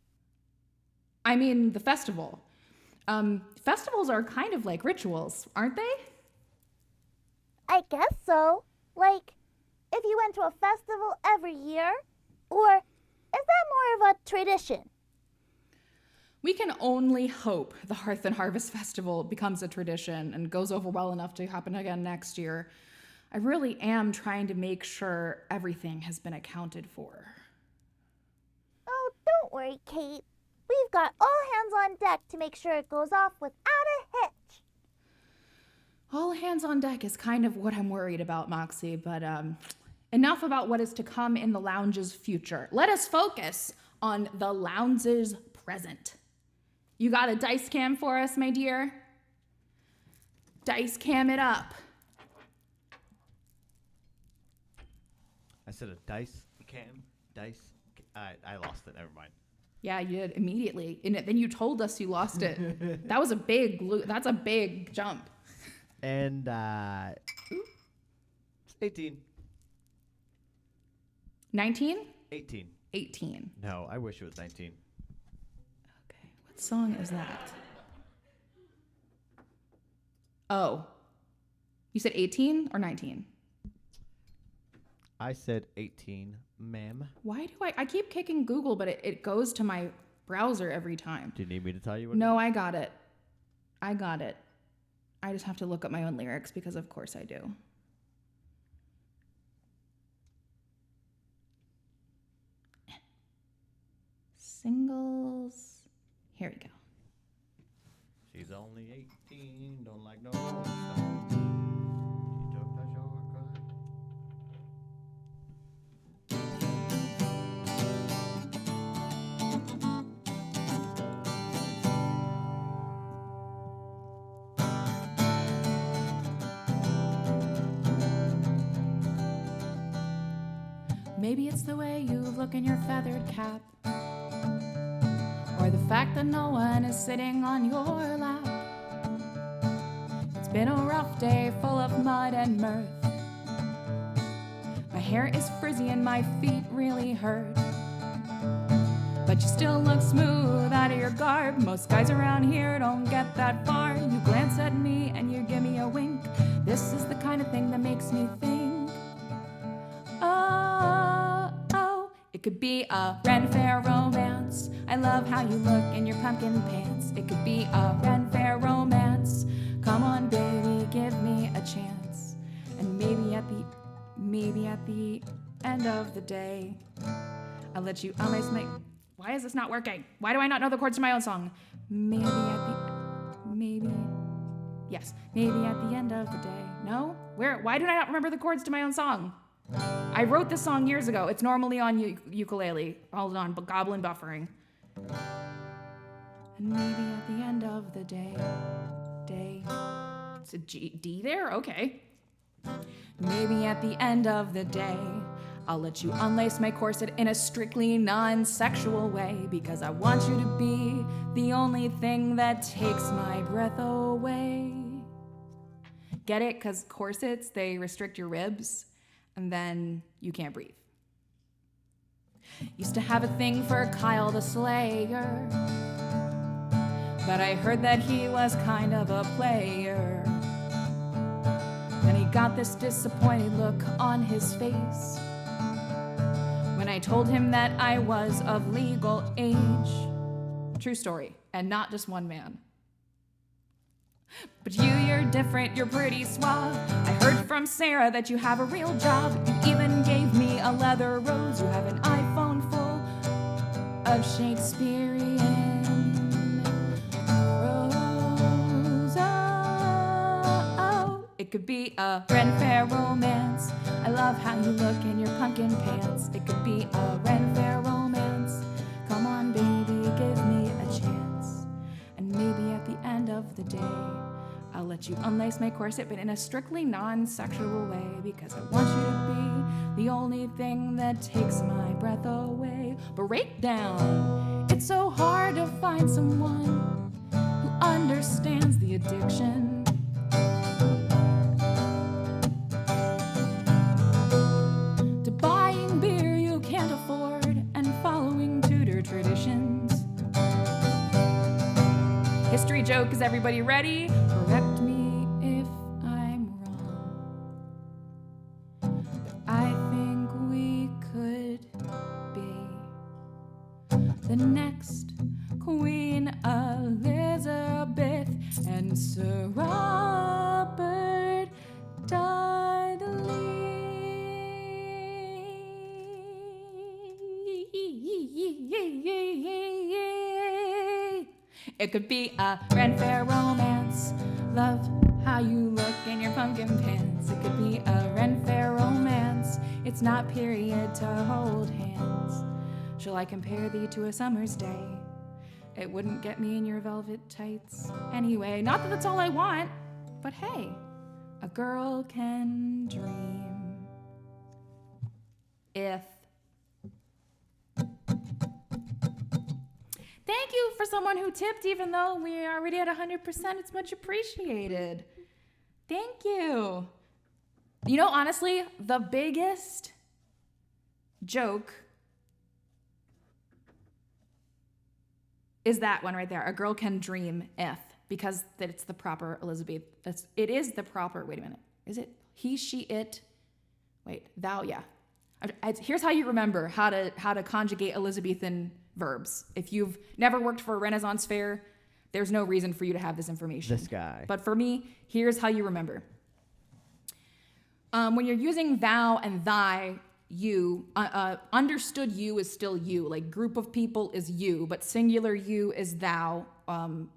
I mean, the festival. Festivals are kind of like rituals, aren't they? I guess so. Like, if you went to a festival every year? Or is that more of a tradition? We can only hope the Hearth and Harvest Festival becomes a tradition and goes over well enough to happen again next year. I really am trying to make sure everything has been accounted for. Oh, don't worry, Kate. We've got all hands on deck to make sure it goes off without a hitch. All hands on deck is kind of what I'm worried about, Moxie, but enough about what is to come in the lounge's future. Let us focus on the lounge's present. You got a dice cam for us, my dear? Dice cam it up. I said a dice cam? I lost it, never mind. Yeah, you did immediately. And then you told us you lost it. That's a big jump. And, it's 18. 19? 18. 18. No, I wish it was 19. Okay, what song is that? Oh. You said 18 or 19? I said 18, ma'am. Why do I keep kicking Google, but it goes to my browser every time. Do you need me to tell you what? No, I got it. I just have to look up my own lyrics because of course I do. Singles. Here we go. She's only 18, don't like no Rolling Stone. She took the shortcut. Maybe it's the way you look in your feathered cap, or the fact that no one is sitting on your lap. It's been a rough day full of mud and mirth. My hair is frizzy and my feet really hurt, but you still look smooth out of your garb. Most guys around here don't get that far. You glance at me and you give me a wink. This is the kind of thing that makes me think, oh, it could be a Ren Fair romance. I love how you look in your pumpkin pants. It could be a Ren Fair romance. Come on, baby, give me a chance. And maybe at the end of the day, I'll let you on my snake. Why is this not working? Why do I not know the chords to my own song? Maybe at the end of the day. No? Why do I not remember the chords to my own song? I wrote this song years ago. It's normally on ukulele. Hold on, but goblin buffering. And maybe at the end of the day. It's a D there? Okay. Maybe at the end of the day, I'll let you unlace my corset in a strictly non-sexual way, because I want you to be the only thing that takes my breath away. Get it? Because corsets, they restrict your ribs, and then you can't breathe. Used to have a thing for Kyle the Slayer, but I heard that he was kind of a player. And he got this disappointed look on his face when I told him that I was of legal age. True story, and not just one man. But you're different, you're pretty suave. I heard from Sarah that you have a real job. You even gave me a leather rose. You have an iPhone full of Shakespearean prose. Oh, it could be a Ren Fair romance. I love how you look in your pumpkin pants. It could be a Ren Fair romance. Come on, baby, give me a chance. And maybe at the end of the day, I'll let you unlace my corset, but in a strictly non-sexual way, because I want you to be the only thing that takes my breath away. Breakdown. It's so hard to find someone who understands the addiction. To buying beer you can't afford and following Tudor traditions. History joke, is everybody ready? Correct me if I'm wrong, but I think we could be the next Queen Elizabeth and Sir Robert Dudley. It could be a Ren Fair romance. Love how you look in your pumpkin pants. It could be a Ren Fair romance. It's not period to hold hands. Shall I compare thee to a summer's day? It wouldn't get me in your velvet tights. Anyway, not that that's all I want, but hey, a girl can dream. If. Thank you for someone who tipped, even though we are already at 100%. It's much appreciated. Thank you. You know, honestly, the biggest joke is that one right there. A girl can dream if, because that it's the proper Elizabeth. It is the proper, wait a minute. Is it he, she, it? Wait, thou, yeah. Here's how you remember how to conjugate Elizabethan verbs. If you've never worked for a Renaissance fair, there's no reason for you to have this information. This guy. But for me, here's how you remember. When you're using thou and thy, you, understood you is still you. Like group of people is you, but singular you is thou,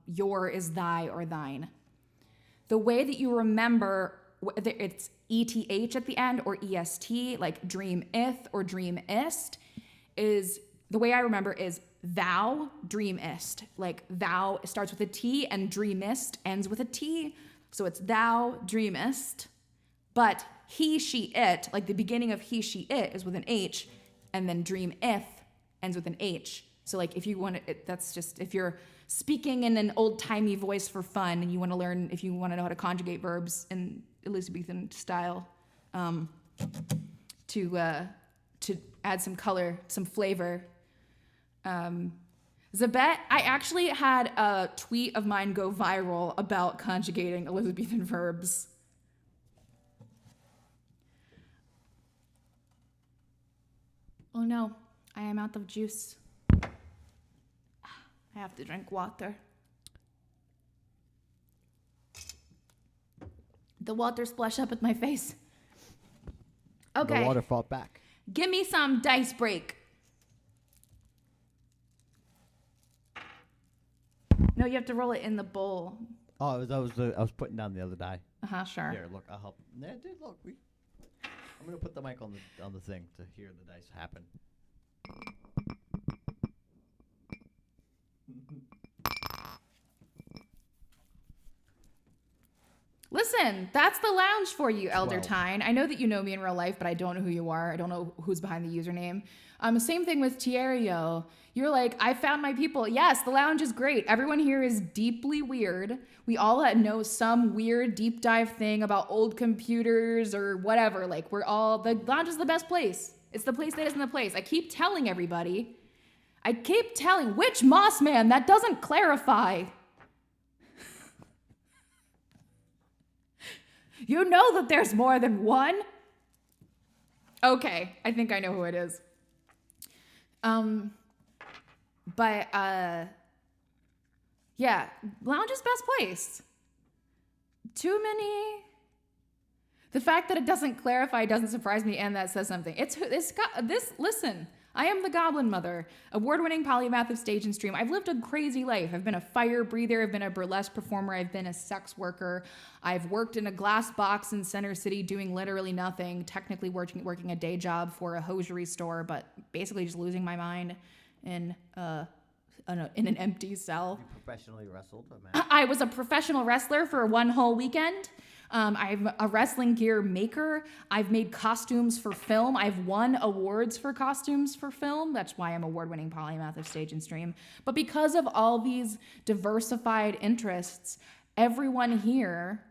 your is thy or thine. The way that you remember, whether it's ETH at the end or EST, like dreameth or dreamist, is the way I remember is thou dreamest. Like thou starts with a T and dreamist ends with a T. So it's thou dreamest. But he, she, it, like the beginning of he, she, it is with an H, and then dreameth ends with an H. So like if you want to, that's just, if you're speaking in an old-timey voice for fun and you want to learn, if you want to know how to conjugate verbs in Elizabethan style, to add some color, some flavor. Zabet, I actually had a tweet of mine go viral about conjugating Elizabethan verbs. Oh no, I am out of juice. I have to drink water. The water splashed up at my face. Okay. The water fought back. Give me some dice break. No, you have to roll it in the bowl. Oh, I was putting down the other die. Sure. Here, look, I'll help. Yeah, dude, look, I'm gonna put the mic on the thing to hear the dice happen. Listen, that's the lounge for you, Elder 12. Tyne. I know that you know me in real life, but I don't know who you are. I don't know who's behind the username. Same thing with Thierry. You're like, I found my people. Yes, the lounge is great. Everyone here is deeply weird. We all know some weird deep dive thing about old computers or whatever. Like, the lounge is the best place. It's the place that isn't the place. I keep telling everybody. Which Moss Man? That doesn't clarify. You know that there's more than one? Okay, I think I know who it is. Yeah, lounge is best place. Too many. The fact that it doesn't clarify doesn't surprise me, and that says something. Listen, I am the Goblin Mother, award-winning polymath of stage and stream. I've lived a crazy life. I've been a fire breather. I've been a burlesque performer. I've been a sex worker. I've worked in a glass box in Center City doing literally nothing, technically working a day job for a hosiery store, but basically just losing my mind in an empty cell. You professionally wrestled a match? I was a professional wrestler for one whole weekend. I'm a wrestling gear maker. I've made costumes for film. I've won awards for costumes for film. That's why I'm award-winning polymath of stage and stream. But because of all these diversified interests, everyone here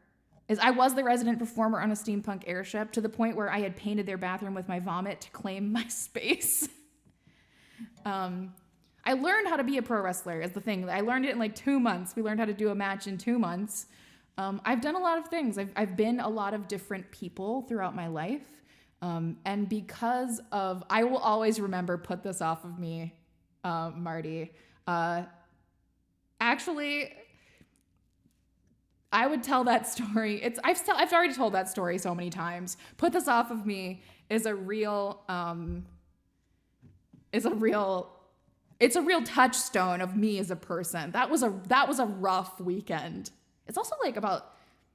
I was the resident performer on a steampunk airship to the point where I had painted their bathroom with my vomit to claim my space. I learned how to be a pro wrestler is the thing. I learned it in like 2 months. We learned how to do a match in 2 months. I've done a lot of things. I've been a lot of different people throughout my life. And because of, I will always remember, put this off of me, Marty. Actually, I would tell that story. I've already told that story so many times. Put this off of me is a real touchstone of me as a person. That was a rough weekend. It's also like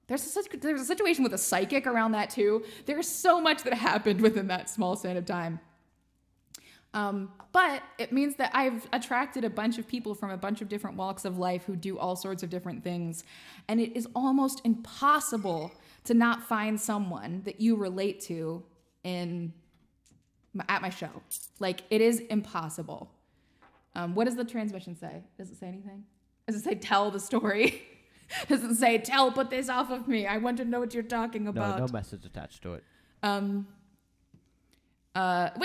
there's a situation with a psychic around that too. There's so much that happened within that small span of time. But it means that I've attracted a bunch of people from a bunch of different walks of life who do all sorts of different things. And it is almost impossible to not find someone that you relate to at my show. Like, it is impossible. What does the transmission say? Does it say anything? Does it say tell the story? Does it say put this off of me? I want to know what you're talking about. No message attached to it. We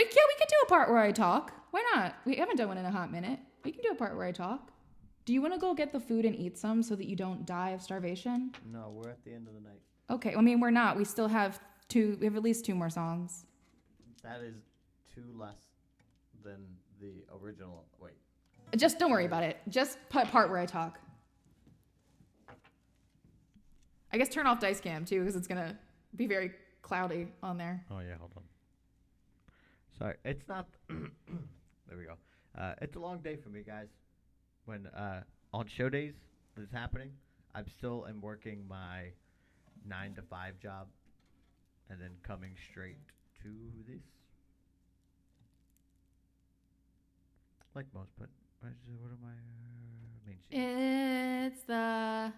could do a part where I talk. Why not? We haven't done one in a hot minute. We can do a part where I talk. Do you want to go get the food and eat some so that you don't die of starvation? No, we're at the end of the night. Okay, I mean, we're not. We still have we have at least 2 more songs. That is 2 less than the original. Wait. Just don't worry about it. Just put part where I talk. I guess turn off dice cam too, because it's gonna be very cloudy on there. Oh yeah, hold on. Sorry, it's not. There we go. It's a long day for me, guys. When on show days this is happening, I'm still working my 9 to 5 job, and then coming straight to this. Like most, but what are my main scenes? It's the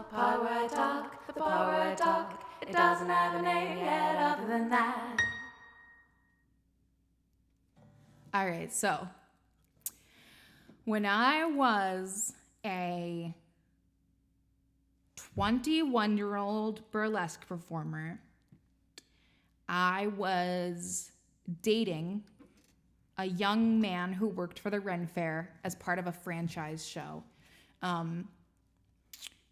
part where I talk, the part where I talk. It doesn't have a name yet other than that. All right, so when I was a 21-year-old burlesque performer, I was dating a young man who worked for the Ren Fair as part of a franchise show.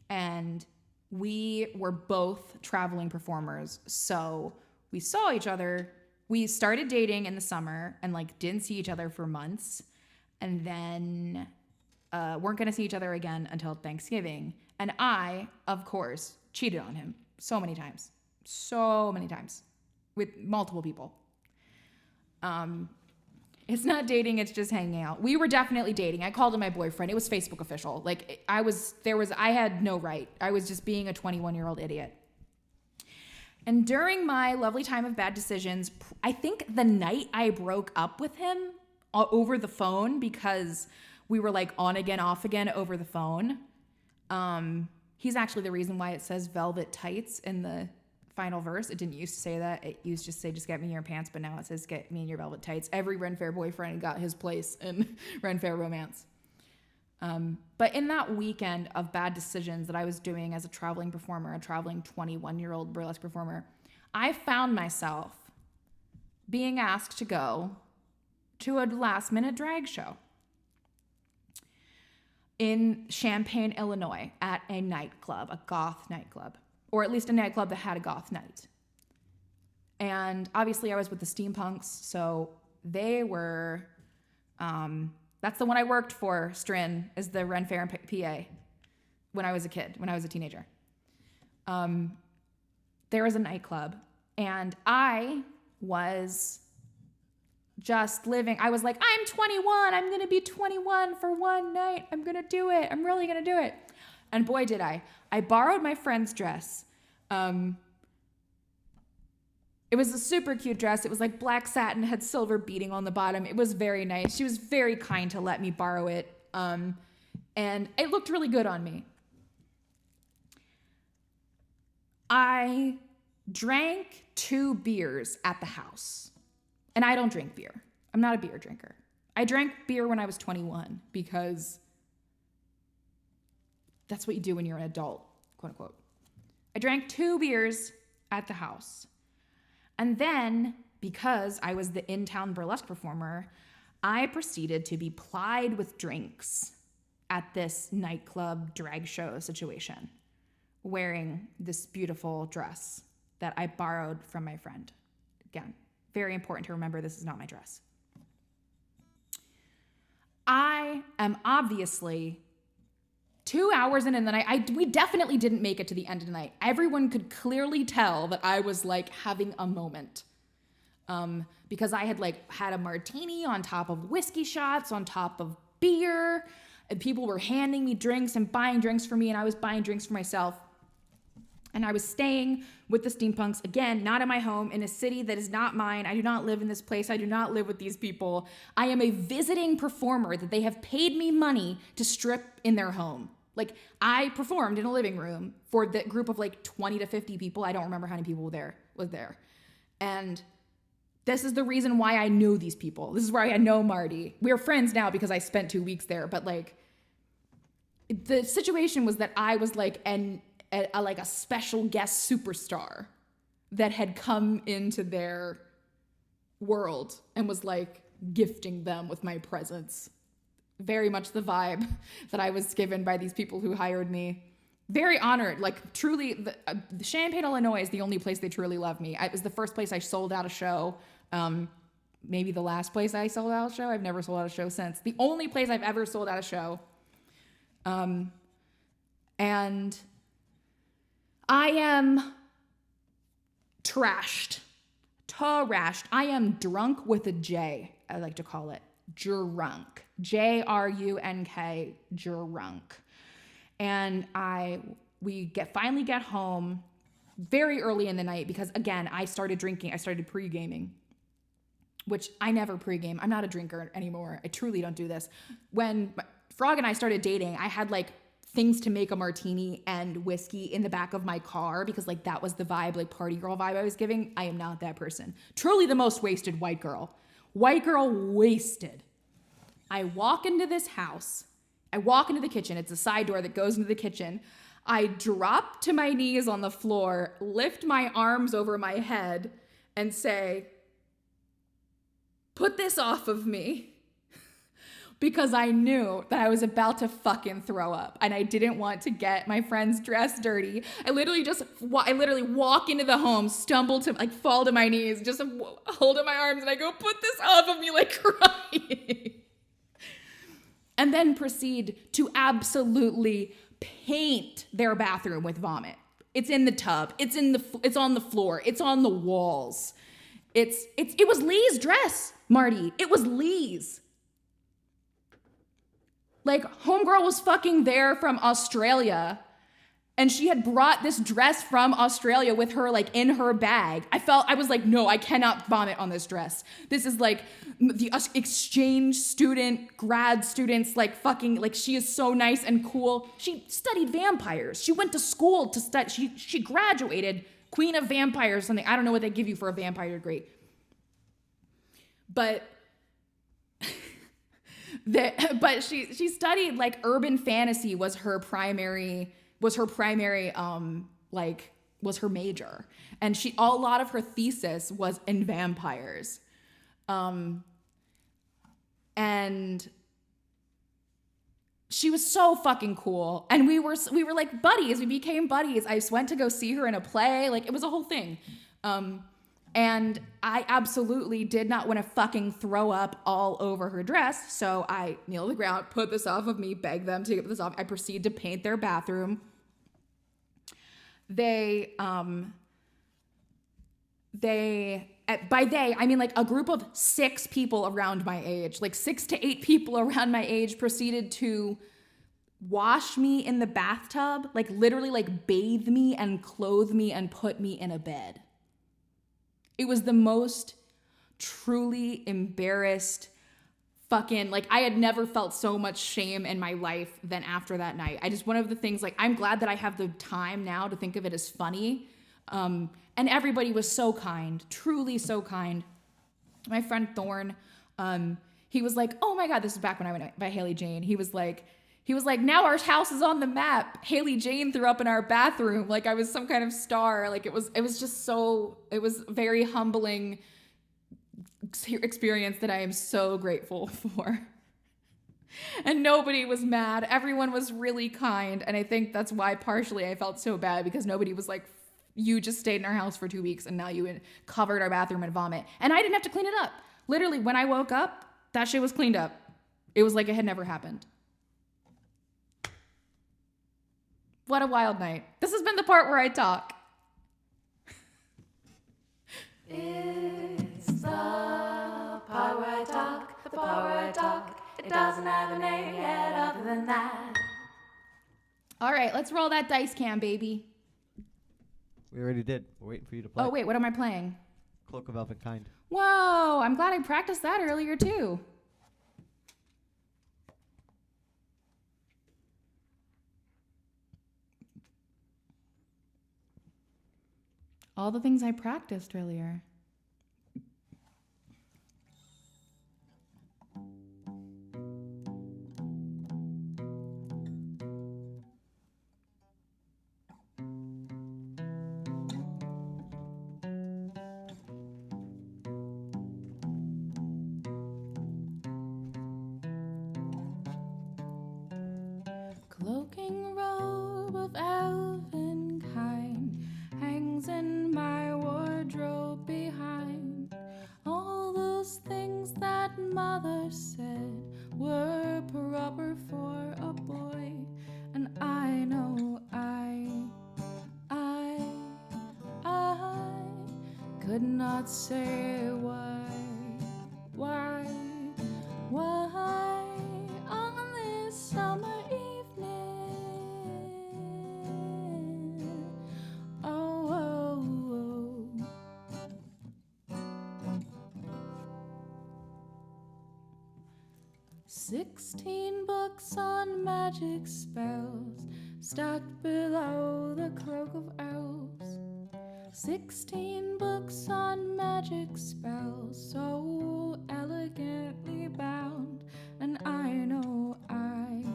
And we were both traveling performers. So we saw each other. We started dating in the summer and didn't see each other for months. And then weren't going to see each other again until Thanksgiving. And I, of course, cheated on him so many times with multiple people. It's not dating, it's just hanging out. We were definitely dating. I called him my boyfriend. It was Facebook official. I had no right. I was just being a 21-year-old idiot. And during my lovely time of bad decisions, I think the night I broke up with him over the phone, because we were on again, off again over the phone, He's actually the reason why it says velvet tights in the final verse. It didn't used to say that. It used to say just get me in your pants, but now it says get me in your velvet tights. Every Ren Fair boyfriend got his place in Ren Fair romance. But in that weekend of bad decisions that I was doing as a traveling performer, a traveling 21-year-old burlesque performer, I found myself being asked to go to a last-minute drag show in Champaign, Illinois, at a nightclub, a goth nightclub, or at least a nightclub that had a goth night. And obviously I was with the Steampunks, so they were, that's the one I worked for, Strin, is the Ren Fair in PA, when I was a kid, when I was a teenager. There was a nightclub, and I was just living. I was like, I'm 21. I'm going to be 21 for one night. I'm going to do it. I'm really going to do it. And boy, did I. I borrowed my friend's dress. It was a super cute dress. It was like black satin, had silver beading on the bottom. It was very nice. She was very kind to let me borrow it. And it looked really good on me. I drank 2 beers at the house. And I don't drink beer. I'm not a beer drinker. I drank beer when I was 21 because that's what you do when you're an adult, quote unquote. I drank 2 beers at the house. And then, because I was the in-town burlesque performer, I proceeded to be plied with drinks at this nightclub drag show situation, wearing this beautiful dress that I borrowed from my friend. Again, very important to remember, this is not my dress. I am obviously 2 hours in the night. We definitely didn't make it to the end of the night. Everyone could clearly tell that I was like having a moment. Because I had like had a martini on top of whiskey shots, on top of beer, and people were handing me drinks and buying drinks for me, and I was buying drinks for myself. And I was staying with the Steampunks, again, not in my home, in a city that is not mine. I do not live in this place. I do not live with these people. I am a visiting performer that they have paid me money to strip in their home. Like, I performed in a living room for the group of like 20 to 50 people. I don't remember how many people was there. And this is the reason why I know these people. This is why I know Marty. We're friends now because I spent 2 weeks there. But like, the situation was that I was like a special guest superstar that had come into their world and was like gifting them with my presence. Very much the vibe that I was given by these people who hired me. Very honored, like truly, the Champaign, Illinois is the only place they truly love me. It was the first place I sold out a show. Maybe the last place I sold out a show. I've never sold out a show since. The only place I've ever sold out a show. And I am trashed. I am drunk with a J, I like to call it. Drunk. J-R-U-N-K, drunk. And we finally get home very early in the night because, again, I started drinking. I started pre-gaming, which I never pre-game. I'm not a drinker anymore. I truly don't do this. When Frog and I started dating, I had like things to make a martini and whiskey in the back of my car because like that was the vibe, like party girl vibe I was giving. I am not that person. Truly the most wasted white girl. White girl wasted. I walk into this house. I walk into the kitchen. It's a side door that goes into the kitchen. I drop to my knees on the floor, lift my arms over my head, and say, "Put this off of me." Because I knew that I was about to fucking throw up and I didn't want to get my friend's dress dirty. I literally walk into the home, stumble to like fall to my knees, just hold up my arms and I go, "Put this off of me," like crying. And then proceed to absolutely paint their bathroom with vomit. It's in the tub. It's on the floor. It's on the walls. It was Lee's dress, Marty. It was Lee's. Like, homegirl was fucking there from Australia And she had brought this dress from Australia with her, like, in her bag. I was like, no, I cannot vomit on this dress. This is like the exchange student, grad students, like, fucking, like, she is so nice and cool. She studied vampires. She went to school to study. She graduated Queen of Vampires, something. I don't know what they give you for a vampire degree. But she studied, like, urban fantasy was her primary major. And a lot of her thesis was in vampires. And she was so fucking cool. And we were like buddies. We became buddies. I went to go see her in a play. Like, it was a whole thing. And I absolutely did not want to fucking throw up all over her dress. So I kneel on the ground, put this off of me, beg them to get this off. I proceed to paint their bathroom. By they, I mean like a group of 6 people around my age, like 6 to 8 people around my age proceeded to wash me in the bathtub, like literally like bathe me and clothe me and put me in a bed. It was the most truly embarrassed fucking, like, I had never felt so much shame in my life than after that night. One of the things, like, I'm glad that I have the time now to think of it as funny. And everybody was so kind, truly so kind. My friend Thorne, he was like, oh my God, this is back when I went by Haley Jane. He was like, now our house is on the map. Haley Jane threw up in our bathroom. Like, I was some kind of star. Like, it was a very humbling experience that I am so grateful for. And nobody was mad. Everyone was really kind. And I think that's why partially I felt so bad, because nobody was like, you just stayed in our house for 2 weeks and now you covered our bathroom in vomit. And I didn't have to clean it up. Literally, when I woke up, that shit was cleaned up. It was like it had never happened. What a wild night. This has been the part where I talk. It's the part where I talk, the part where I talk. It doesn't have a name yet other than that. All right, let's roll that dice cam, baby. We already did. We're waiting for you to play. Oh, wait, what am I playing? Cloak of Elvenkind. Whoa, I'm glad I practiced that earlier, too. All the things I practiced earlier. Cloaking robe of elvenkind hangs in my wardrobe behind. All those things that mother said were proper for a boy. And I know I could not say why on this summer evening. Oh. 16 books on magic spells stacked below the cloak of elves. 16 books on magic spells so elegantly bound. And I know I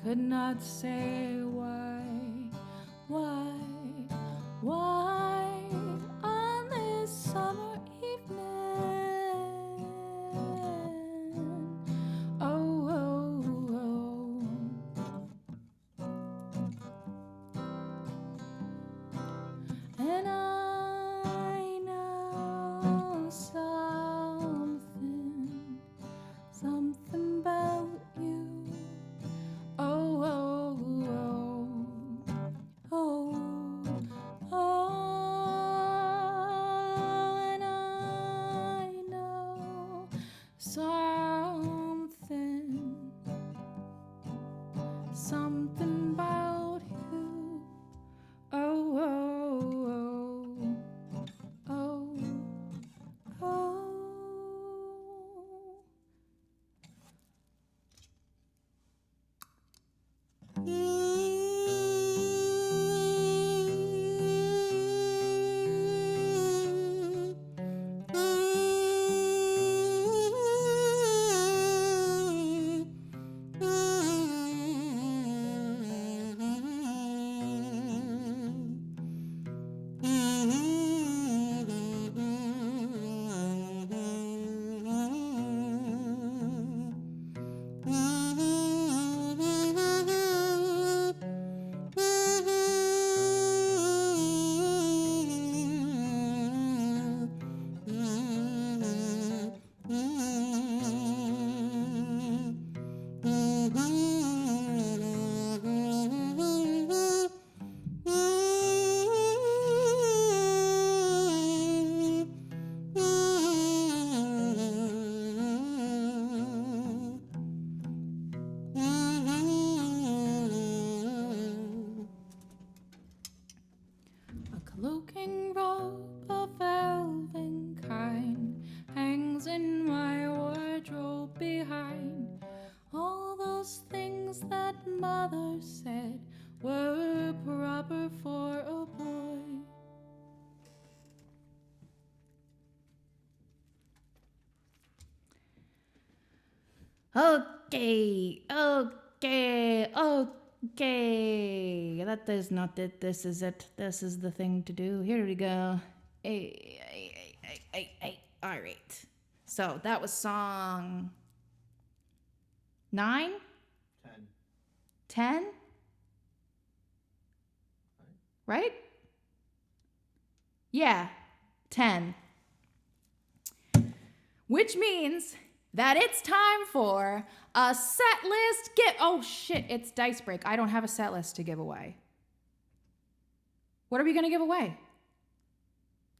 could not say why on this summer evening. Oh. And I know something about you. Oh. something about you. Oh, oh, oh, oh, oh. Cloaking robe of elven kind hangs in my wardrobe behind. All those things that mother said were proper for a boy. Okay. That is not it. This is it. This is the thing to do. Here we go. All right. So that was song 9? 10? Right? Yeah, 10. Which means that it's time for a set list oh shit, it's Dice Break. I don't have a set list to give away. What are we gonna give away?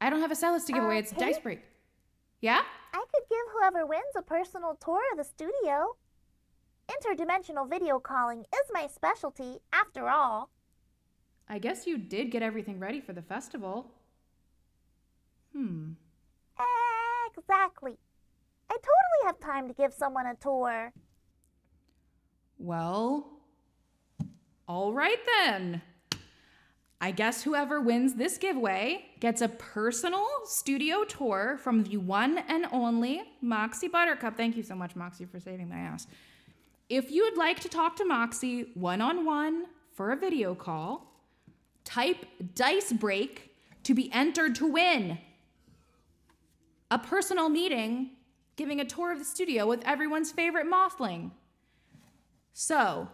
I don't have a set list to give away. It's Dice Break. Yeah? I could give whoever wins a personal tour of the studio. Interdimensional video calling is my specialty, after all. I guess you did get everything ready for the festival. Exactly. I totally have time to give someone a tour. Well, all right then. I guess whoever wins this giveaway gets a personal studio tour from the one and only Moxie Buttercup. Thank you so much, Moxie, for saving my ass. If you'd like to talk to Moxie one-on-one for a video call, type Dice Break to be entered to win a personal meeting giving a tour of the studio with everyone's favorite mothling. So,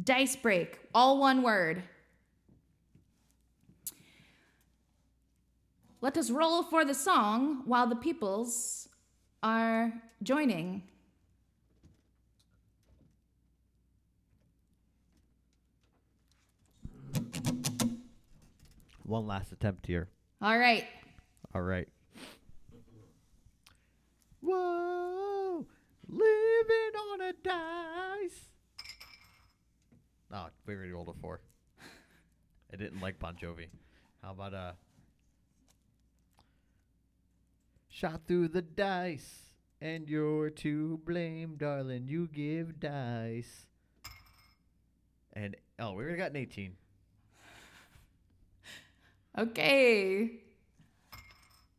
Dice Break, all one word. Let us roll for the song while the peoples are joining. One last attempt here. All right. All right. Whoa, living on a dice. Oh, we already rolled a 4. I didn't like Bon Jovi. How about shot through the dice, and you're to blame, darling. You give dice. And we already got an 18. Okay.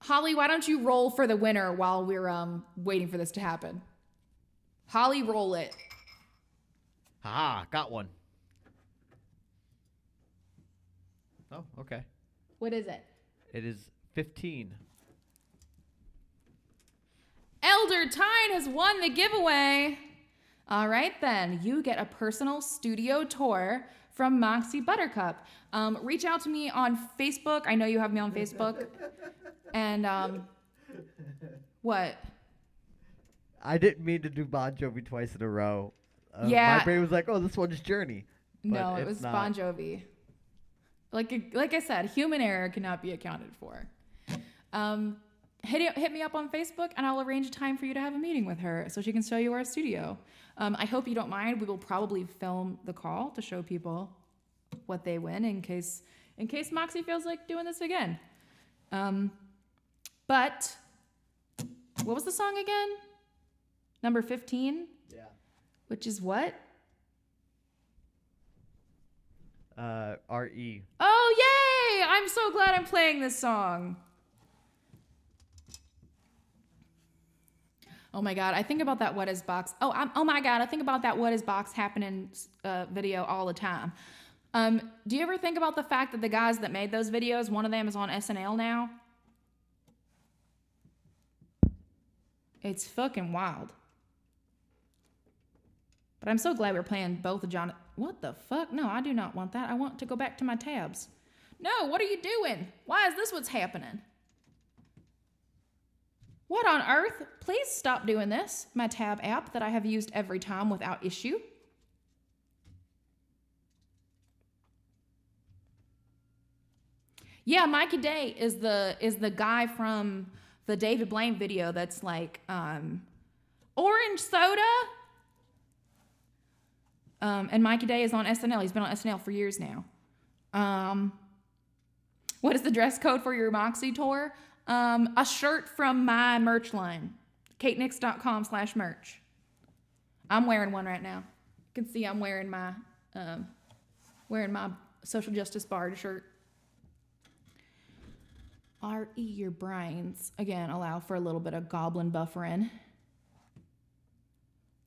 Holly, why don't you roll for the winner while we're waiting for this to happen? Holly, roll it. Haha, got one. Oh, okay. What is it? It is 15. Elder Tyne has won the giveaway. All right, then. You get a personal studio tour from Moxie Buttercup. Reach out to me on Facebook. I know you have me on Facebook. And, what? I didn't mean to do Bon Jovi twice in a row. Yeah. My brain was like, oh, this one's Journey. No, it was not. Bon Jovi. Like I said, human error cannot be accounted for. hit me up on Facebook, and I'll arrange a time for you to have a meeting with her so she can show you our studio. I hope you don't mind. We will probably film the call to show people what they win in case Moxie feels like doing this again. But what was the song again? Number 15? Yeah. Which is what? R.E. Oh, yay! I'm so glad I'm playing this song. Oh my God, I think about that What Is Box. Oh my God, I think about that What Is Box happening video all the time. Do you ever think about the fact that the guys that made those videos, one of them is on SNL now? It's fucking wild. But I'm so glad we're playing both of John. What the fuck? No, I do not want that. I want to go back to my tabs. No, what are you doing? Why is this what's happening? What on earth? Please stop doing this. My tab app that I have used every time without issue. Yeah, Mikey Day is the guy from the David Blaine video that's like orange soda. And Mikey Day is on SNL. He's been on SNL for years now. What is the dress code for your Moxie tour? A shirt from my merch line, 𝐃𝐈𝐂𝐄𝐁.com/merch. I'm wearing one right now. You can see I'm wearing my social justice bar shirt. R.E. your brains. Again, allow for a little bit of goblin buffering.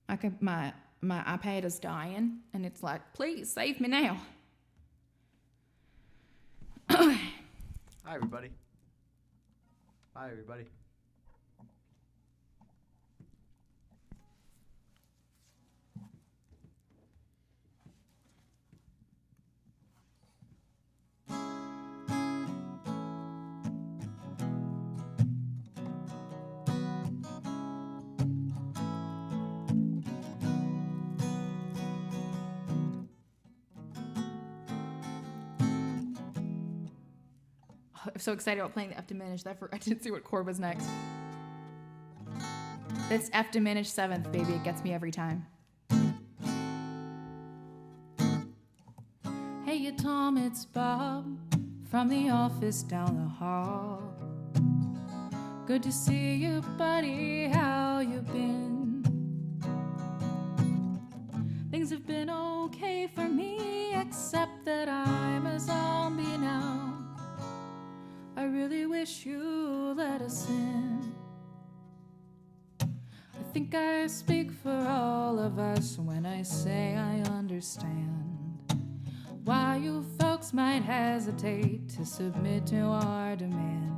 My iPad is dying, and it's like, please save me now. Hi, everybody. Hi, everybody. I'm so excited about playing the F diminished. I didn't see what chord was next. It's F diminished 7th, baby. It gets me every time. Hey, Tom, it's Bob from the office down the hall. Good to see you, buddy. How you been? Things have been okay for me, except that I'm a zombie now. I really wish you let us in. I think I speak for all of us when I say I understand why you folks might hesitate to submit to our demand.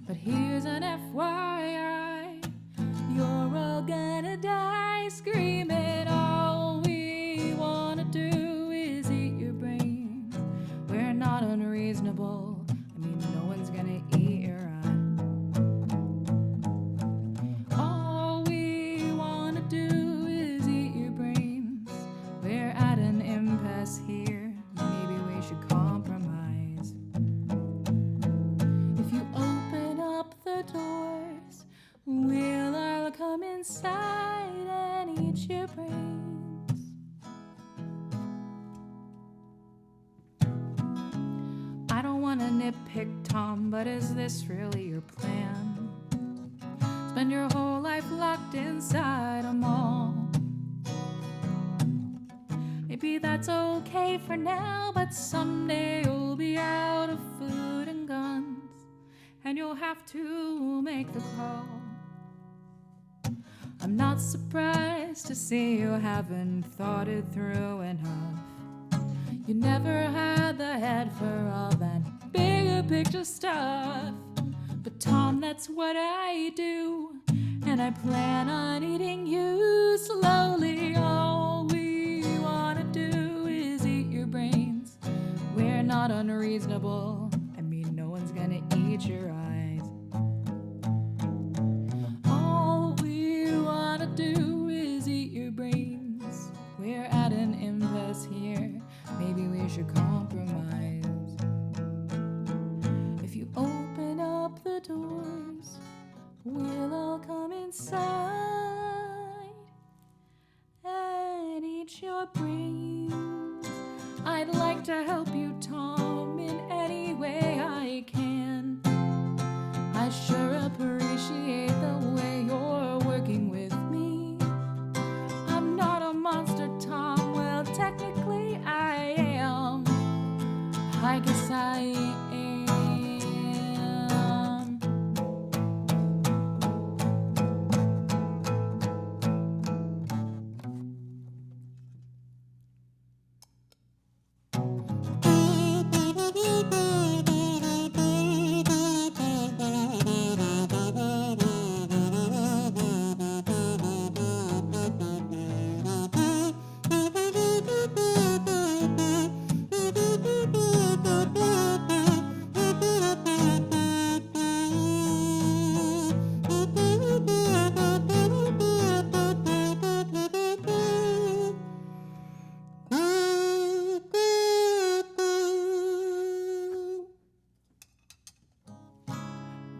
But here's an FYI, you're all gonna die screaming. All we wanna do is eat your brains. We're not unreasonable. No one's gonna eat your eye. All we wanna do is eat your brains. We're at an impasse here. Maybe we should compromise. If you open up the doors, we'll all come inside and eat your brains. I don't want to nitpick, Tom, but is this really your plan? Spend your whole life locked inside a mall. Maybe that's okay for now, but someday you'll be out of food and guns, and you'll have to make the call. I'm not surprised to see you haven't thought it through enough. You never had the head for all that bigger picture stuff. But Tom, that's what I do, and I plan on eating you slowly. All we wanna do is eat your brains. We're not unreasonable. I mean, no one's gonna eat your eyes. All we wanna do is eat your brains. We're at an impasse here. Maybe we should compromise. If you open up the doors, reach your brains. I'd like to help you, Tom, in any way I can. I sure appreciate the way you're working with me. I'm not a monster, Tom. Well, technically I am. I guess I am.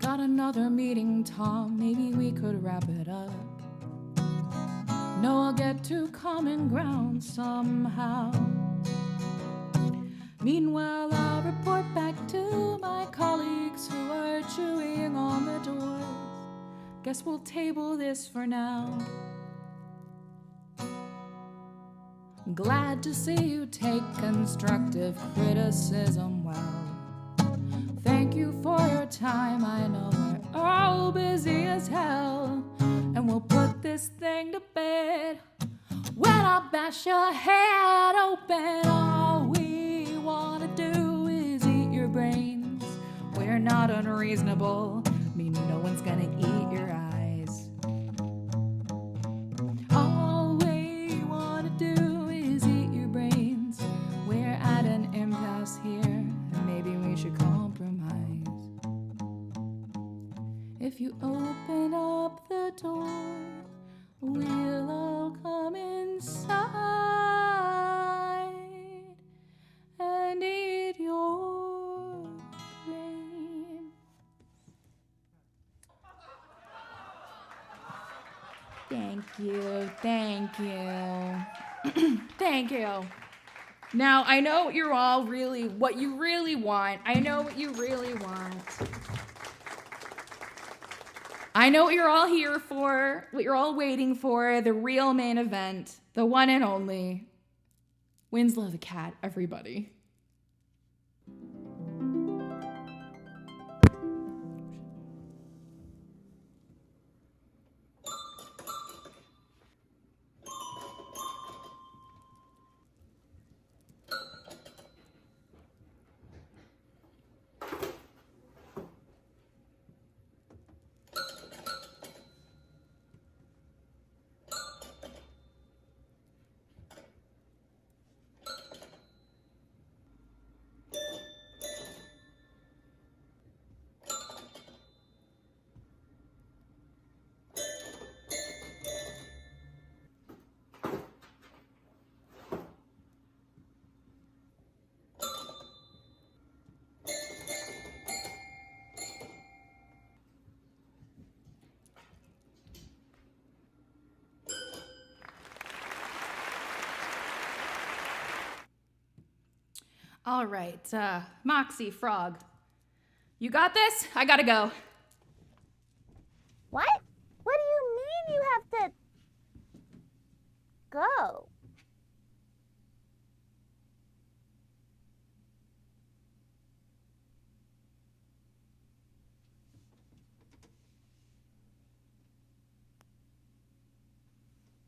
Got another meeting, Tom. Maybe we could wrap it up. No, I'll get to common ground somehow. Meanwhile, I'll report back to my colleagues who are chewing on the doors. Guess we'll table this for now. Glad to see you take constructive criticism well. Thank you for your time. I know we're all busy as hell, and we'll put this thing to bed. When I bash your head open, all we wanna do is eat your brains. We're not unreasonable, meaning no one's gonna eat your eyes. All we wanna do is eat your brains. We're at an impasse here, and maybe we should compromise. If you open up the door, we'll all come inside and eat your brain. Thank you. Thank you. Thank you. Now, I know what you're all really, what you really want. I know what you really want. I know what you're all here for, what you're all waiting for, the real main event, the one and only Winslow the Cat, everybody. All right, Moxie, Frog. You got this? I gotta go. What? What do you mean you have to go?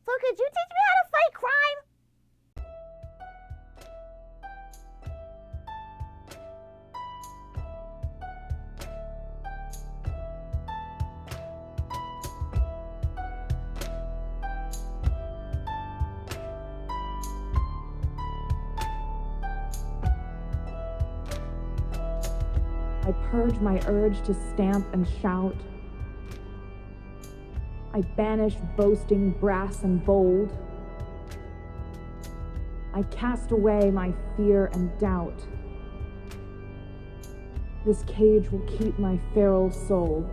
So could you teach me how to fight crime? I purge my urge to stamp and shout. I banish boasting, brass, and bold. I cast away my fear and doubt. This cage will keep my feral soul.